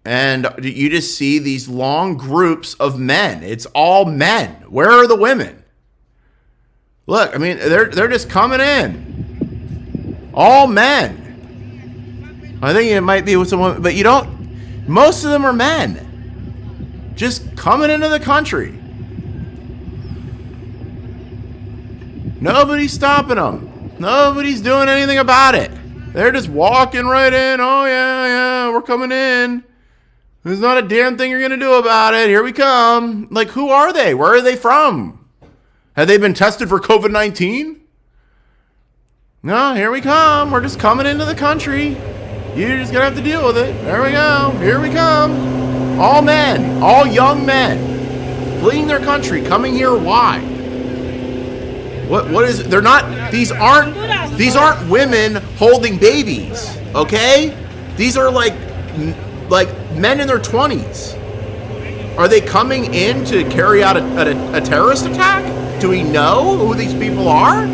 And you just see these long groups of men. It's all men. Where are the women? Look, I mean, they're just coming in. All men. I think it might be with someone, but you don't, most of them are men. Just coming into the country. Nobody's stopping them. Nobody's doing anything about it. They're just walking right in. Oh, yeah, we're coming in. There's not a damn thing you're going to do about it. Here we come. Like, who are they? Where are they from? Have they been tested for COVID-19? No, here we come. We're just coming into the country. You're just going to have to deal with it. There we go. Here we come. All men. All young men. Fleeing their country. Coming here. Why? What is it? They're not, these aren't women holding babies, okay? These are like men in their 20s. Are they coming in to carry out a terrorist attack? Do we know who these people are?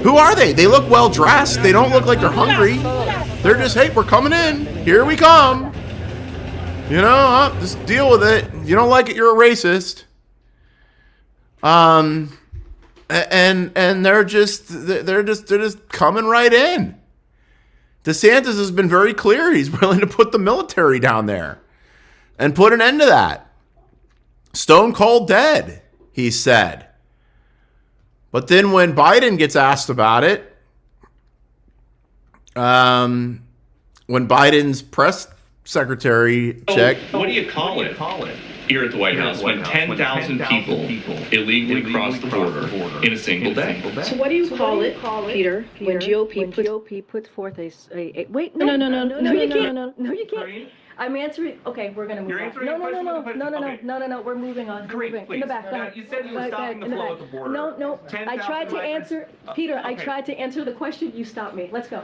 Who are they? They look well dressed. They don't look like they're hungry. They're just, hey, we're coming in. Here we come. You know, just deal with it. You don't like it, you're a racist. And they're just coming right in. DeSantis has been very clear. He's willing to put the military down there and put an end to that. Stone cold dead, he said. But then when Biden gets asked about it, when Biden's press secretary checked. What do you call it here at the White House when 10,000 people illegally cross the border in a single day? So what do you call it, Peter, when GOP puts forth a wait, no, you can't. I'm answering. Okay, we're gonna move on. No, we're moving on. Great, please. In the back. You said you were stopping the flow at the border. No. I tried to answer, Peter. I tried to answer the question. You stopped me. Let's go.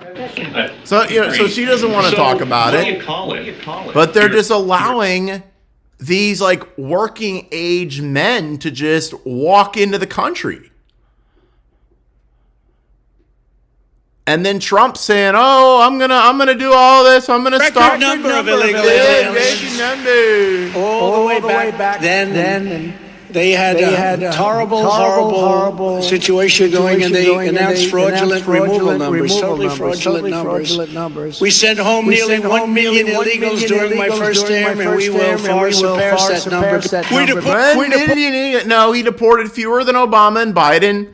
So she doesn't want to talk about it. What do you call it? But they're just allowing these like working age men to just walk into the country. And then Trump saying, "Oh, I'm gonna do all this. I'm gonna stop number of illegal aliens all the way back then. They had a horrible situation going, and they announced fraudulent removal numbers, totally fraudulent numbers. We sent home nearly 1 million illegals during my first term, and we will far surpass that number. No, he deported fewer than Obama and Biden.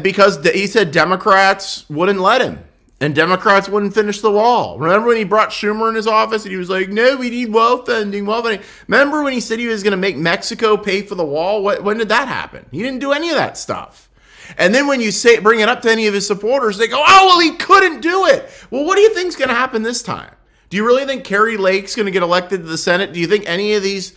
Because he said Democrats wouldn't let him. And Democrats wouldn't finish the wall. Remember when he brought Schumer in his office and he was like, no, we need wall funding. Remember when he said he was going to make Mexico pay for the wall? When did that happen? He didn't do any of that stuff. And then when you bring it up to any of his supporters, they go, oh, well, he couldn't do it. Well, what do you think is going to happen this time? Do you really think Carrie Lake's going to get elected to the Senate? Do you think any of these,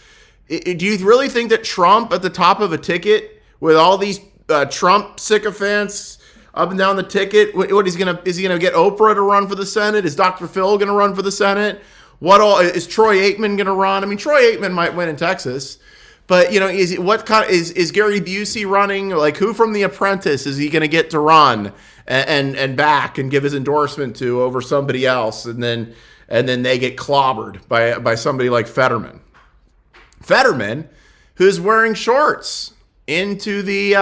do you really think that Trump at the top of a ticket with all these Trump sycophants up and down the ticket? Is he gonna get Oprah to run for the Senate? Is Dr. Phil gonna run for the Senate? Is Troy Aikman gonna run? I mean, Troy Aikman might win in Texas, but is Gary Busey running? Like, who from The Apprentice is he gonna get to run and back and give his endorsement to over somebody else, and then they get clobbered by somebody like Fetterman? Fetterman, who's wearing shorts into the,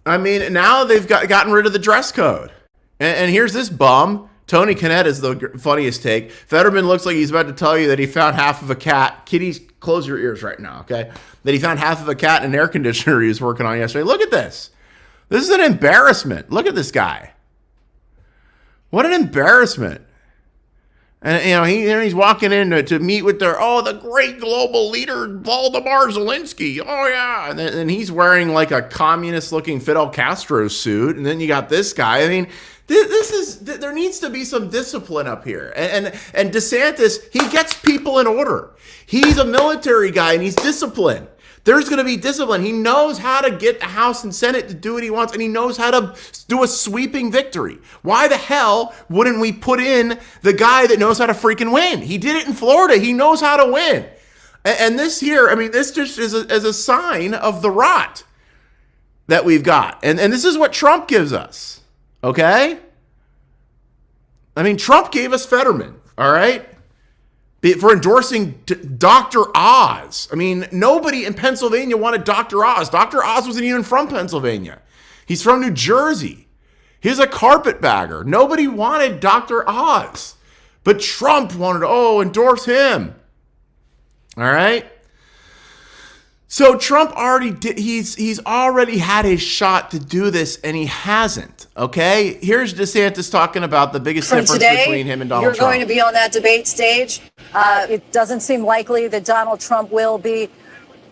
now they've gotten rid of the dress code. And here's this bum. Tony Kinnett is the funniest take. Fetterman looks like he's about to tell you that he found half of a cat. Kitties, close your ears right now, okay? That he found half of a cat in an air conditioner he was working on yesterday. Look at this. This is an embarrassment. Look at this guy. What an embarrassment. And he's walking in to meet with the great global leader, Volodymyr Zelensky. Oh, yeah. And then he's wearing like a communist-looking Fidel Castro suit. And then you got this guy. I mean, there needs to be some discipline up here. And DeSantis, he gets people in order. He's a military guy and he's disciplined. There's going to be discipline. He knows how to get the House and Senate to do what he wants, and he knows how to do a sweeping victory. Why the hell wouldn't we put in the guy that knows how to freaking win? He did it in Florida. He knows how to win. And this here, this just is a sign of the rot that we've got. And this is what Trump gives us, okay? Trump gave us Fetterman, all right? For endorsing Dr. Oz. Nobody in Pennsylvania wanted Dr. Oz. Dr. Oz wasn't even from Pennsylvania. He's from New Jersey. He's a carpetbagger. Nobody wanted Dr. Oz. But Trump wanted to, endorse him. All right? So Trump already did, he's already had his shot to do this, and he hasn't, okay? Here's DeSantis talking about the biggest difference between him and Donald Trump. You're going to be on that debate stage. It doesn't seem likely that Donald Trump will be.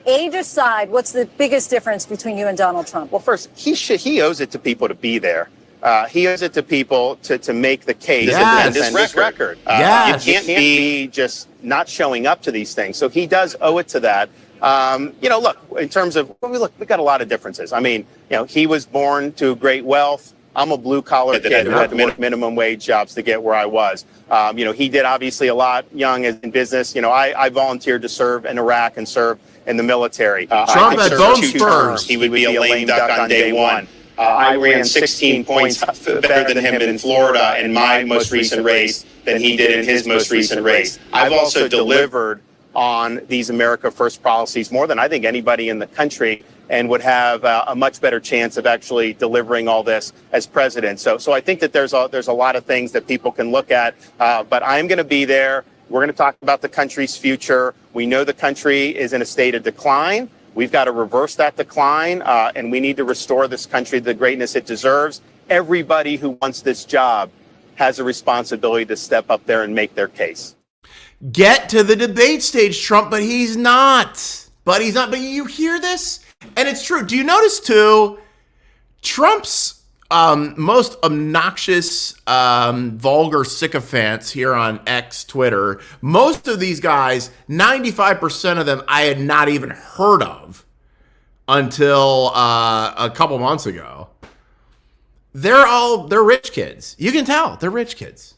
Age aside, what's the biggest difference between you and Donald Trump? Well, first, he owes it to people to be there. He owes it to people to make the case and defend his record. You can't be just not showing up to these things. So he does owe it to that. Look, in terms of, we got a lot of differences. He was born to great wealth. I'm a blue collar kid who had to work minimum wage jobs to get where I was. He did obviously a lot young in business. I volunteered to serve in Iraq and serve in the military. Trump had bone spurs. He would be a lame duck on day one. I ran 16 points better than him in Florida in my most recent race than he did in his most recent race. I've also delivered on these America First policies more than I think anybody in the country, and would have a much better chance of actually delivering all this as president. So I think that there's a lot of things that people can look at, but I'm going to be there. We're going to talk about the country's future. We know the country is in a state of decline. We've got to reverse that decline, and we need to restore this country to the greatness it deserves. Everybody who wants this job has a responsibility to step up there and make their case. Get to the debate stage, Trump, but he's not. But you hear this? And it's true. Do you notice, too, Trump's most obnoxious, vulgar sycophants here on X, Twitter, most of these guys, 95% of them, I had not even heard of until a couple months ago. They're rich kids. You can tell they're rich kids.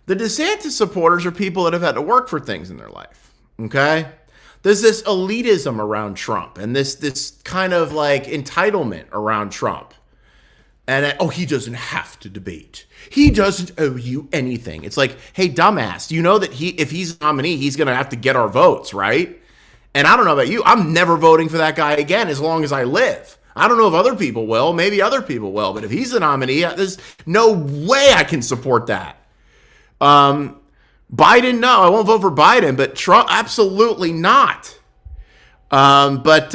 The DeSantis supporters are people that have had to work for things in their life, okay? There's this elitism around Trump and this kind of like entitlement around Trump. And, he doesn't have to debate. He doesn't owe you anything. It's like, hey, dumbass, you know that if he's a nominee, he's going to have to get our votes, right? And I don't know about you. I'm never voting for that guy again as long as I live. I don't know if other people will. Maybe other people will. But if he's the nominee, there's no way I can support that. Biden, no, I won't vote for Biden, but Trump, absolutely not. But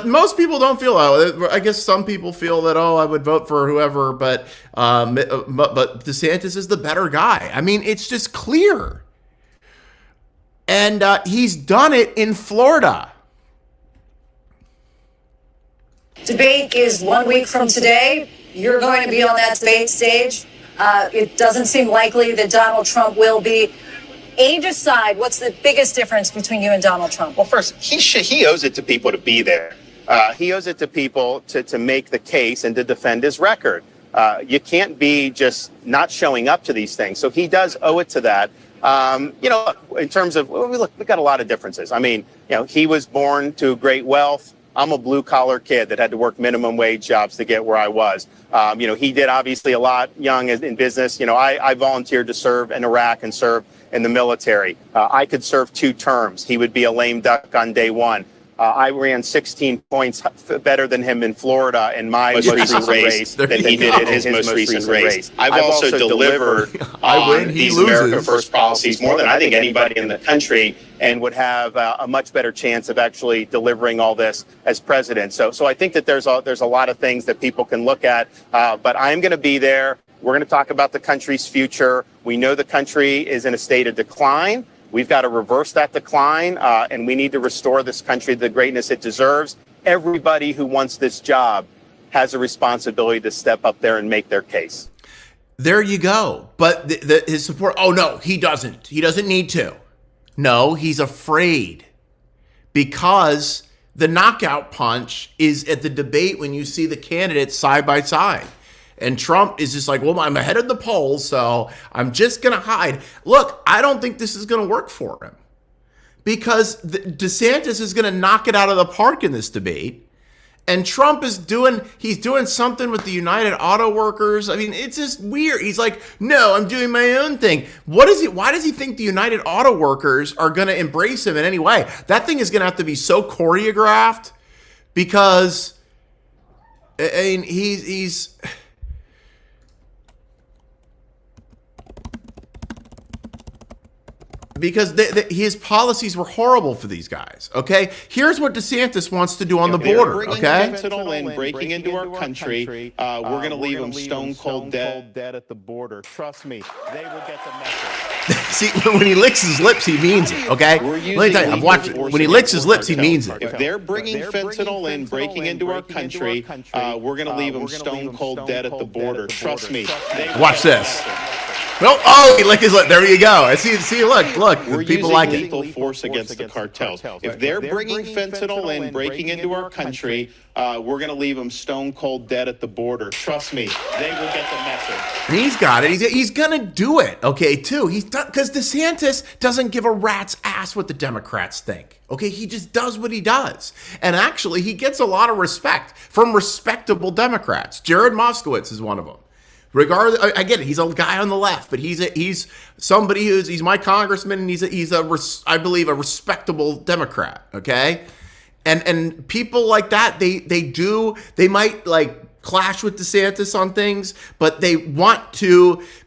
most people don't feel that. I guess some people feel that, I would vote for whoever, but DeSantis is the better guy. It's just clear. And he's done it in Florida. Debate is 1 week from today. You're going to be on that debate stage. It doesn't seem likely that Donald Trump will be. Age aside, what's the biggest difference between you and Donald Trump? Well, first, he owes it to people to be there. He owes it to people to make the case and to defend his record. You can't be just not showing up to these things. So he does owe it to that. In terms of, we got a lot of differences. He was born to great wealth. I'm a blue collar kid that had to work minimum wage jobs to get where I was. He did obviously a lot young in business. I volunteered to serve in Iraq and serve in the military. I could serve 2 terms. He would be a lame duck on day 1. I ran 16 points better than him in Florida in my most recent race than he did in his most recent race. I've also delivered on these America First policies more than I think anybody in the country, and would have a much better chance of actually delivering all this as president. So I think that there's a lot of things that people can look at, but I'm going to be there. We're going to talk about the country's future. We know the country is in a state of decline. We've got to reverse that decline, and we need to restore this country to the greatness it deserves. Everybody who wants this job has a responsibility to step up there and make their case. There you go. But his support, oh, no, he doesn't. He doesn't need to. No, he's afraid, because the knockout punch is at the debate when you see the candidates side by side. And Trump is just like, well, I'm ahead of the polls, so I'm just going to hide. Look, I don't think this is going to work for him, because DeSantis is going to knock it out of the park in this debate. And Trump is doing something with the United Auto Workers. I mean, it's just weird. He's like, no, I'm doing my own thing. Why does he think the United Auto Workers are going to embrace him in any way? That thing is going to have to be so choreographed, because, I mean, he's because his policies were horrible for these guys, okay? Here's what DeSantis wants to do on the border, okay? Fentanyl in, breaking into our country, we're going to leave them stone cold dead at the border. Trust me, they will get the message. See, when he licks his lips, he means it, okay? Let me tell you, I've watched it. When he licks his lips, he means it. If they're bringing fentanyl in, breaking into our country, we're going to leave them stone cold dead at the border. Trust me. Watch this. He licked his lip. There you go. I see. Look. People like it. Lethal force against the cartels. If they're bringing fentanyl in, breaking into our country, we're going to leave them stone cold dead at the border. Trust me, they will get the message. He's got it. He's going to do it, okay, too. Because DeSantis doesn't give a rat's ass what the Democrats think. Okay, he just does what he does. And actually, he gets a lot of respect from respectable Democrats. Jared Moskowitz is one of them. Regardless, I get it. He's a guy on the left, but he's somebody he's my congressman, and he's I believe a respectable Democrat. Okay, and people like that, they might like clash with DeSantis on things, but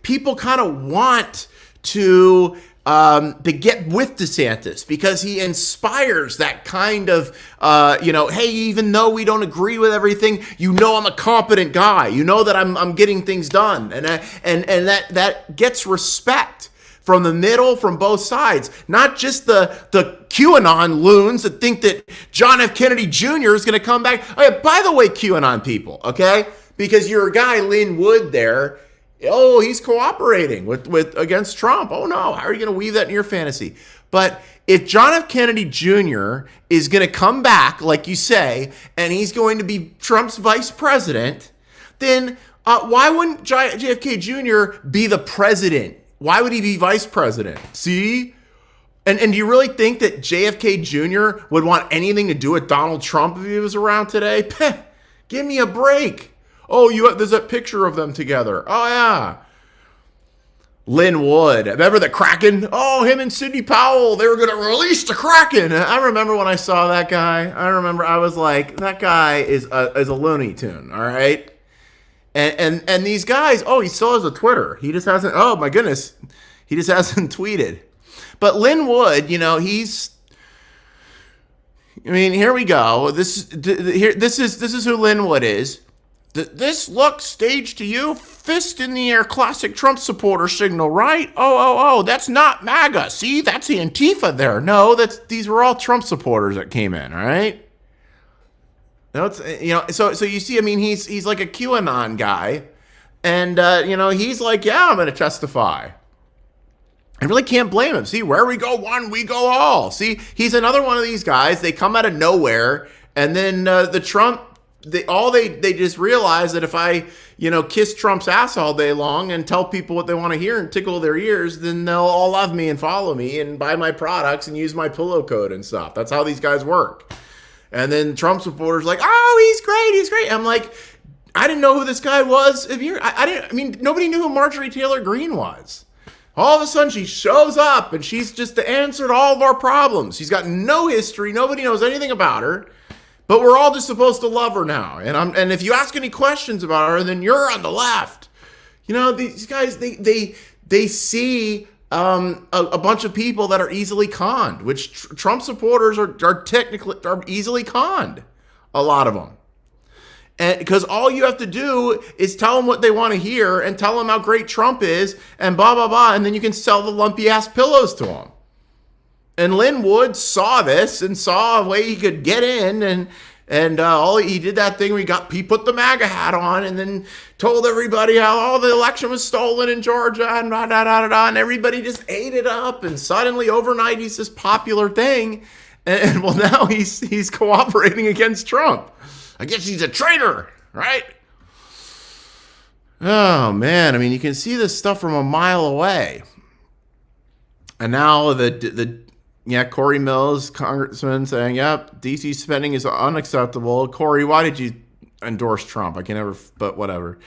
people kind of want to get with DeSantis, because he inspires that kind of, hey, even though we don't agree with everything, I'm a competent guy. That I'm getting things done, and that gets respect from the middle, from both sides, not just the QAnon loons that think that John F. Kennedy Jr. is going to come back. Oh, yeah, by the way, QAnon people, okay, because your guy Lynn Wood there. Oh, he's cooperating with against Trump. Oh no, how are you going to weave that in your fantasy? But if John F. Kennedy Jr. is going to come back, like you say, and he's going to be Trump's vice president, then why wouldn't JFK Jr. be the president? Why would he be vice president? See? And do you really think that JFK Jr. would want anything to do with Donald Trump if he was around today? Peh, give me a break. Oh, there's that picture of them together. Oh, yeah. Lynn Wood. Remember the Kraken? Oh, him and Sidney Powell. They were going to release the Kraken. I remember when I saw that guy. I was like, that guy is a Looney Tune, all right? And these guys, he still has a Twitter. He just hasn't, oh, my goodness. He just hasn't tweeted. But Lynn Wood, here we go. This is who Lynn Wood is. This look staged to you, fist in the air, classic Trump supporter signal, right? Oh, that's not MAGA. See, that's the Antifa there. No, these were all Trump supporters that came in, all right? So you see, he's like a QAnon guy, and he's like, yeah, I'm going to testify. I really can't blame him. See, where we go one, we go all. See, he's another one of these guys. They come out of nowhere, and then the Trump. They just realize that if I, kiss Trump's ass all day long and tell people what they want to hear and tickle their ears, then they'll all love me and follow me and buy my products and use my pillow code and stuff. That's how these guys work. And then Trump supporters like, oh, he's great, he's great. I'm like, I didn't know who this guy was. I mean, nobody knew who Marjorie Taylor Greene was. All of a sudden, she shows up, and she's just answered all of our problems. She's got no history. Nobody knows anything about her. But we're all just supposed to love her now. And if you ask any questions about her, then you're on the left. You know, these guys, they see a bunch of people that are easily conned, which Trump supporters are easily conned. A lot of them. And because all you have to do is tell them what they want to hear and tell them how great Trump is and blah, blah, blah. And then you can sell the lumpy ass pillows to them. And Lynn Wood saw this and saw a way he could get in. And he did that thing where he put the MAGA hat on and then told everybody how all the election was stolen in Georgia and da, da, da, da, da. And everybody just ate it up. And suddenly overnight he's this popular thing. And well, now he's cooperating against Trump. I guess he's a traitor, right? Oh, man. I mean, you can see this stuff from a mile away. And now Corey Mills, congressman, saying, yep, D.C. spending is unacceptable. Corey, why did you endorse Trump? I can never, but whatever.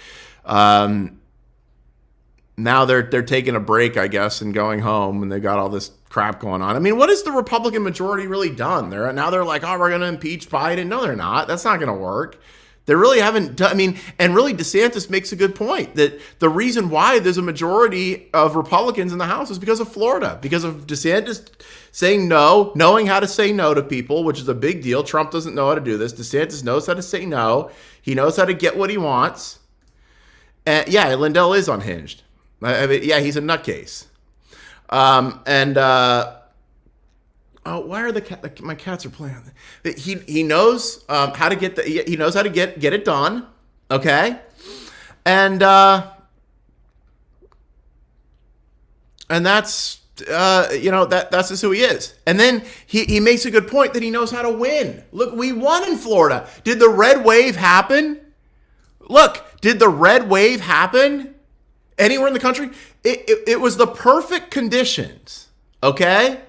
Now they're taking a break, I guess, and going home, and they got all this crap going on. I mean, what has the Republican majority really done? They're like, oh, we're going to impeach Biden. No, they're not. That's not going to work. They really haven't done, and really DeSantis makes a good point that the reason why there's a majority of Republicans in the House is because of Florida, because of DeSantis saying no, knowing how to say no to people, which is a big deal. Trump doesn't know how to do this. DeSantis knows how to say no. He knows how to get what he wants. And yeah, Lindell is unhinged. Yeah, he's a nutcase. Why are my cats are playing? He knows how to get he knows how to get it done. Okay, and that's that's just who he is. And then he makes a good point that he knows how to win. Look, we won in Florida. Did the red wave happen? Look, did the red wave happen anywhere in the country? It was the perfect conditions. Okay.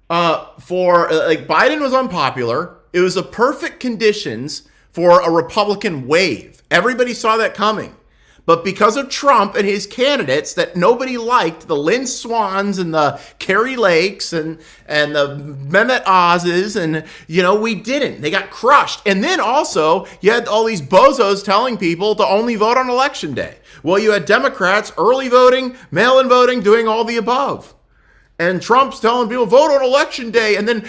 Biden was unpopular. It was the perfect conditions for a Republican wave. Everybody saw that coming. But because of Trump and his candidates that nobody liked, the Lynn Swans and the Carrie Lakes and the Mehmet Oz's, and, we didn't. They got crushed. And then also, you had all these bozos telling people to only vote on Election Day. Well, you had Democrats early voting, mail-in voting, doing all the above. And Trump's telling people, vote on Election Day. And then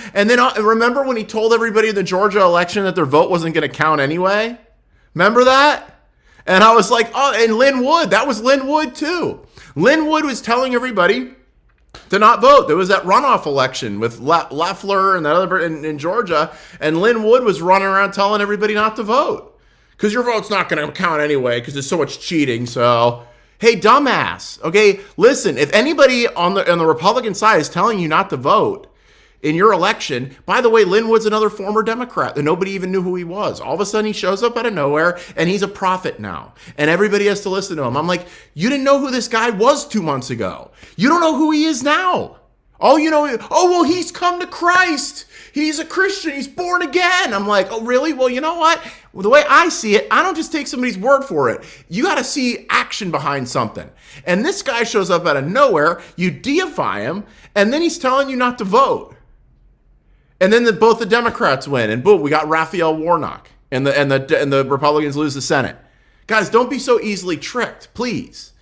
remember when he told everybody in the Georgia election that their vote wasn't going to count anyway? Remember that? And I was like, oh, and Lynn Wood, that was Lynn Wood too. Lynn Wood was telling everybody to not vote. There was that runoff election with Loeffler and that other in Georgia. And Lynn Wood was running around telling everybody not to vote. Because your vote's not going to count anyway because there's so much cheating. So, hey, dumbass. Okay, listen, if anybody on the Republican side is telling you not to vote in your election, by the way, Lynn Wood's another former Democrat that nobody even knew who he was. All of a sudden he shows up out of nowhere and he's a prophet now. And everybody has to listen to him. I'm like, you didn't know who this guy was 2 months ago. You don't know who he is now. All you know is, oh, well, he's come to Christ. He's a Christian. He's born again. I'm like, oh, really? Well, you know what? Well, the way I see it, I don't just take somebody's word for it. You got to see action behind something. And this guy shows up out of nowhere. You deify him, and then he's telling you not to vote. And then both the Democrats win, and boom, we got Raphael Warnock, and the Republicans lose the Senate. Guys, don't be so easily tricked, please.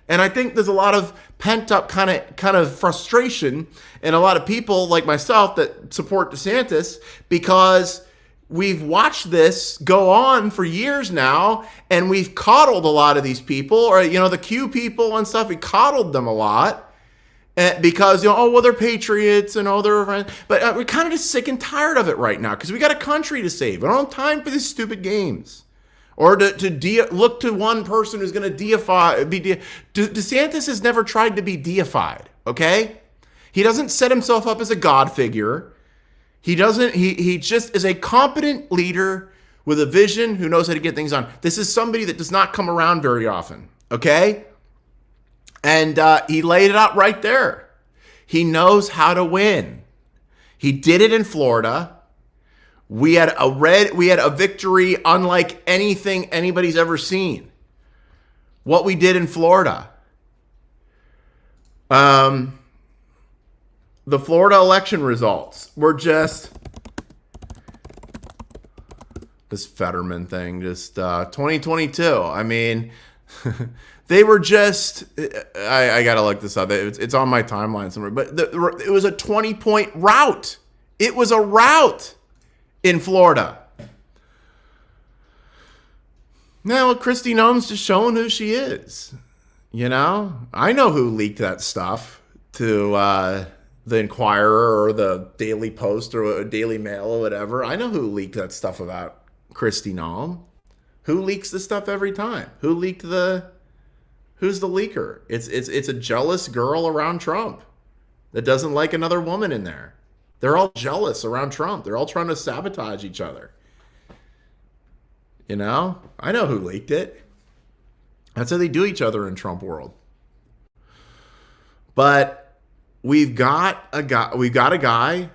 And I think there's a lot of pent up kind of frustration in a lot of people like myself that support DeSantis because we've watched this go on for years now, and we've coddled a lot of these people, or the Q people and stuff. We coddled them a lot. Because, they're patriots and they're, but we're kind of just sick and tired of it right now because we got a country to save. We don't have time for these stupid games or to look to one person who's going to deify. DeSantis has never tried to be deified. Okay. He doesn't set himself up as a God figure. He doesn't, he just is a competent leader with a vision who knows how to get things done. This is somebody that does not come around very often. Okay. And he laid it out right there. He knows how to win. He did it in Florida We had a victory unlike anything anybody's ever seen. What we did in Florida. The Florida election results were just this Fetterman thing, just 2022. I mean, they were just, I got to look this up. It's on my timeline somewhere, but it was a 20-point rout. It was a rout in Florida. Now, Kristi Noem's just showing who she is. You know, I know who leaked that stuff to the Inquirer or the Daily Post or Daily Mail or whatever. I know who leaked that stuff about Kristi Noem. Who leaks the stuff every time? Who's the leaker? It's a jealous girl around Trump that doesn't like another woman in there. They're all jealous around Trump. They're all trying to sabotage each other. You know, I know who leaked it. That's how they do each other in Trump world. But we've got a guy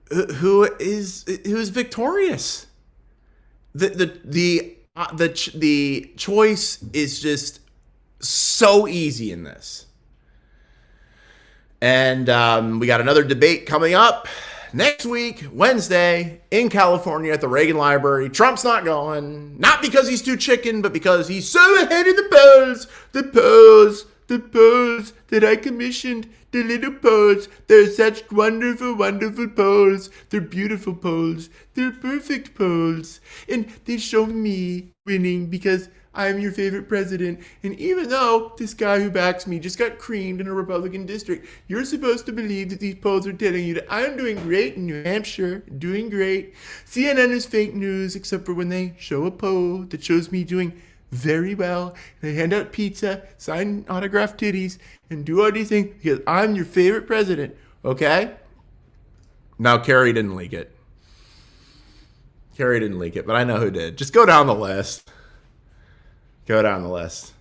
who is victorious. The choice is just so easy in this. And we got another debate coming up next week, Wednesday, in California at the Reagan Library. Trump's not going, not because he's too chicken, but because he's so ahead of the polls. The polls that I commissioned, the little polls. They're such wonderful, wonderful polls. They're beautiful polls. They're perfect polls. And they show me winning because I'm your favorite president. And even though this guy who backs me just got creamed in a Republican district, you're supposed to believe that these polls are telling you that I'm doing great in New Hampshire, doing great. CNN is fake news, except for when they show a poll that shows me doing very well. They hand out pizza, sign autographed titties, and do all these things because I'm your favorite president. Okay? Now, Kerry didn't leak it. But I know who did. Just go down the list. Go down the list.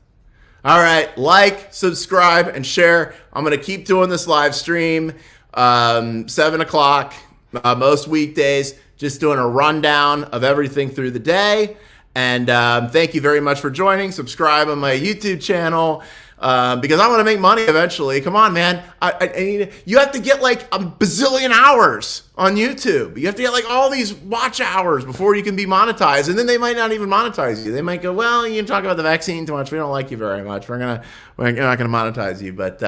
All right. Like, subscribe, and share. I'm going to keep doing this live stream. 7 o'clock, most weekdays. Just doing a rundown of everything through the day. And thank you very much for joining. Subscribe on my YouTube channel because I want to make money eventually. Come on, man. I need, you have to get like a bazillion hours on YouTube. You have to get like all these watch hours before you can be monetized. And then they might not even monetize you. They might go, well, you talk about the vaccine too much. We don't like you very much. We're not going to monetize you. But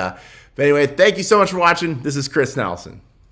anyway, thank you so much for watching. This is Chris Nelson.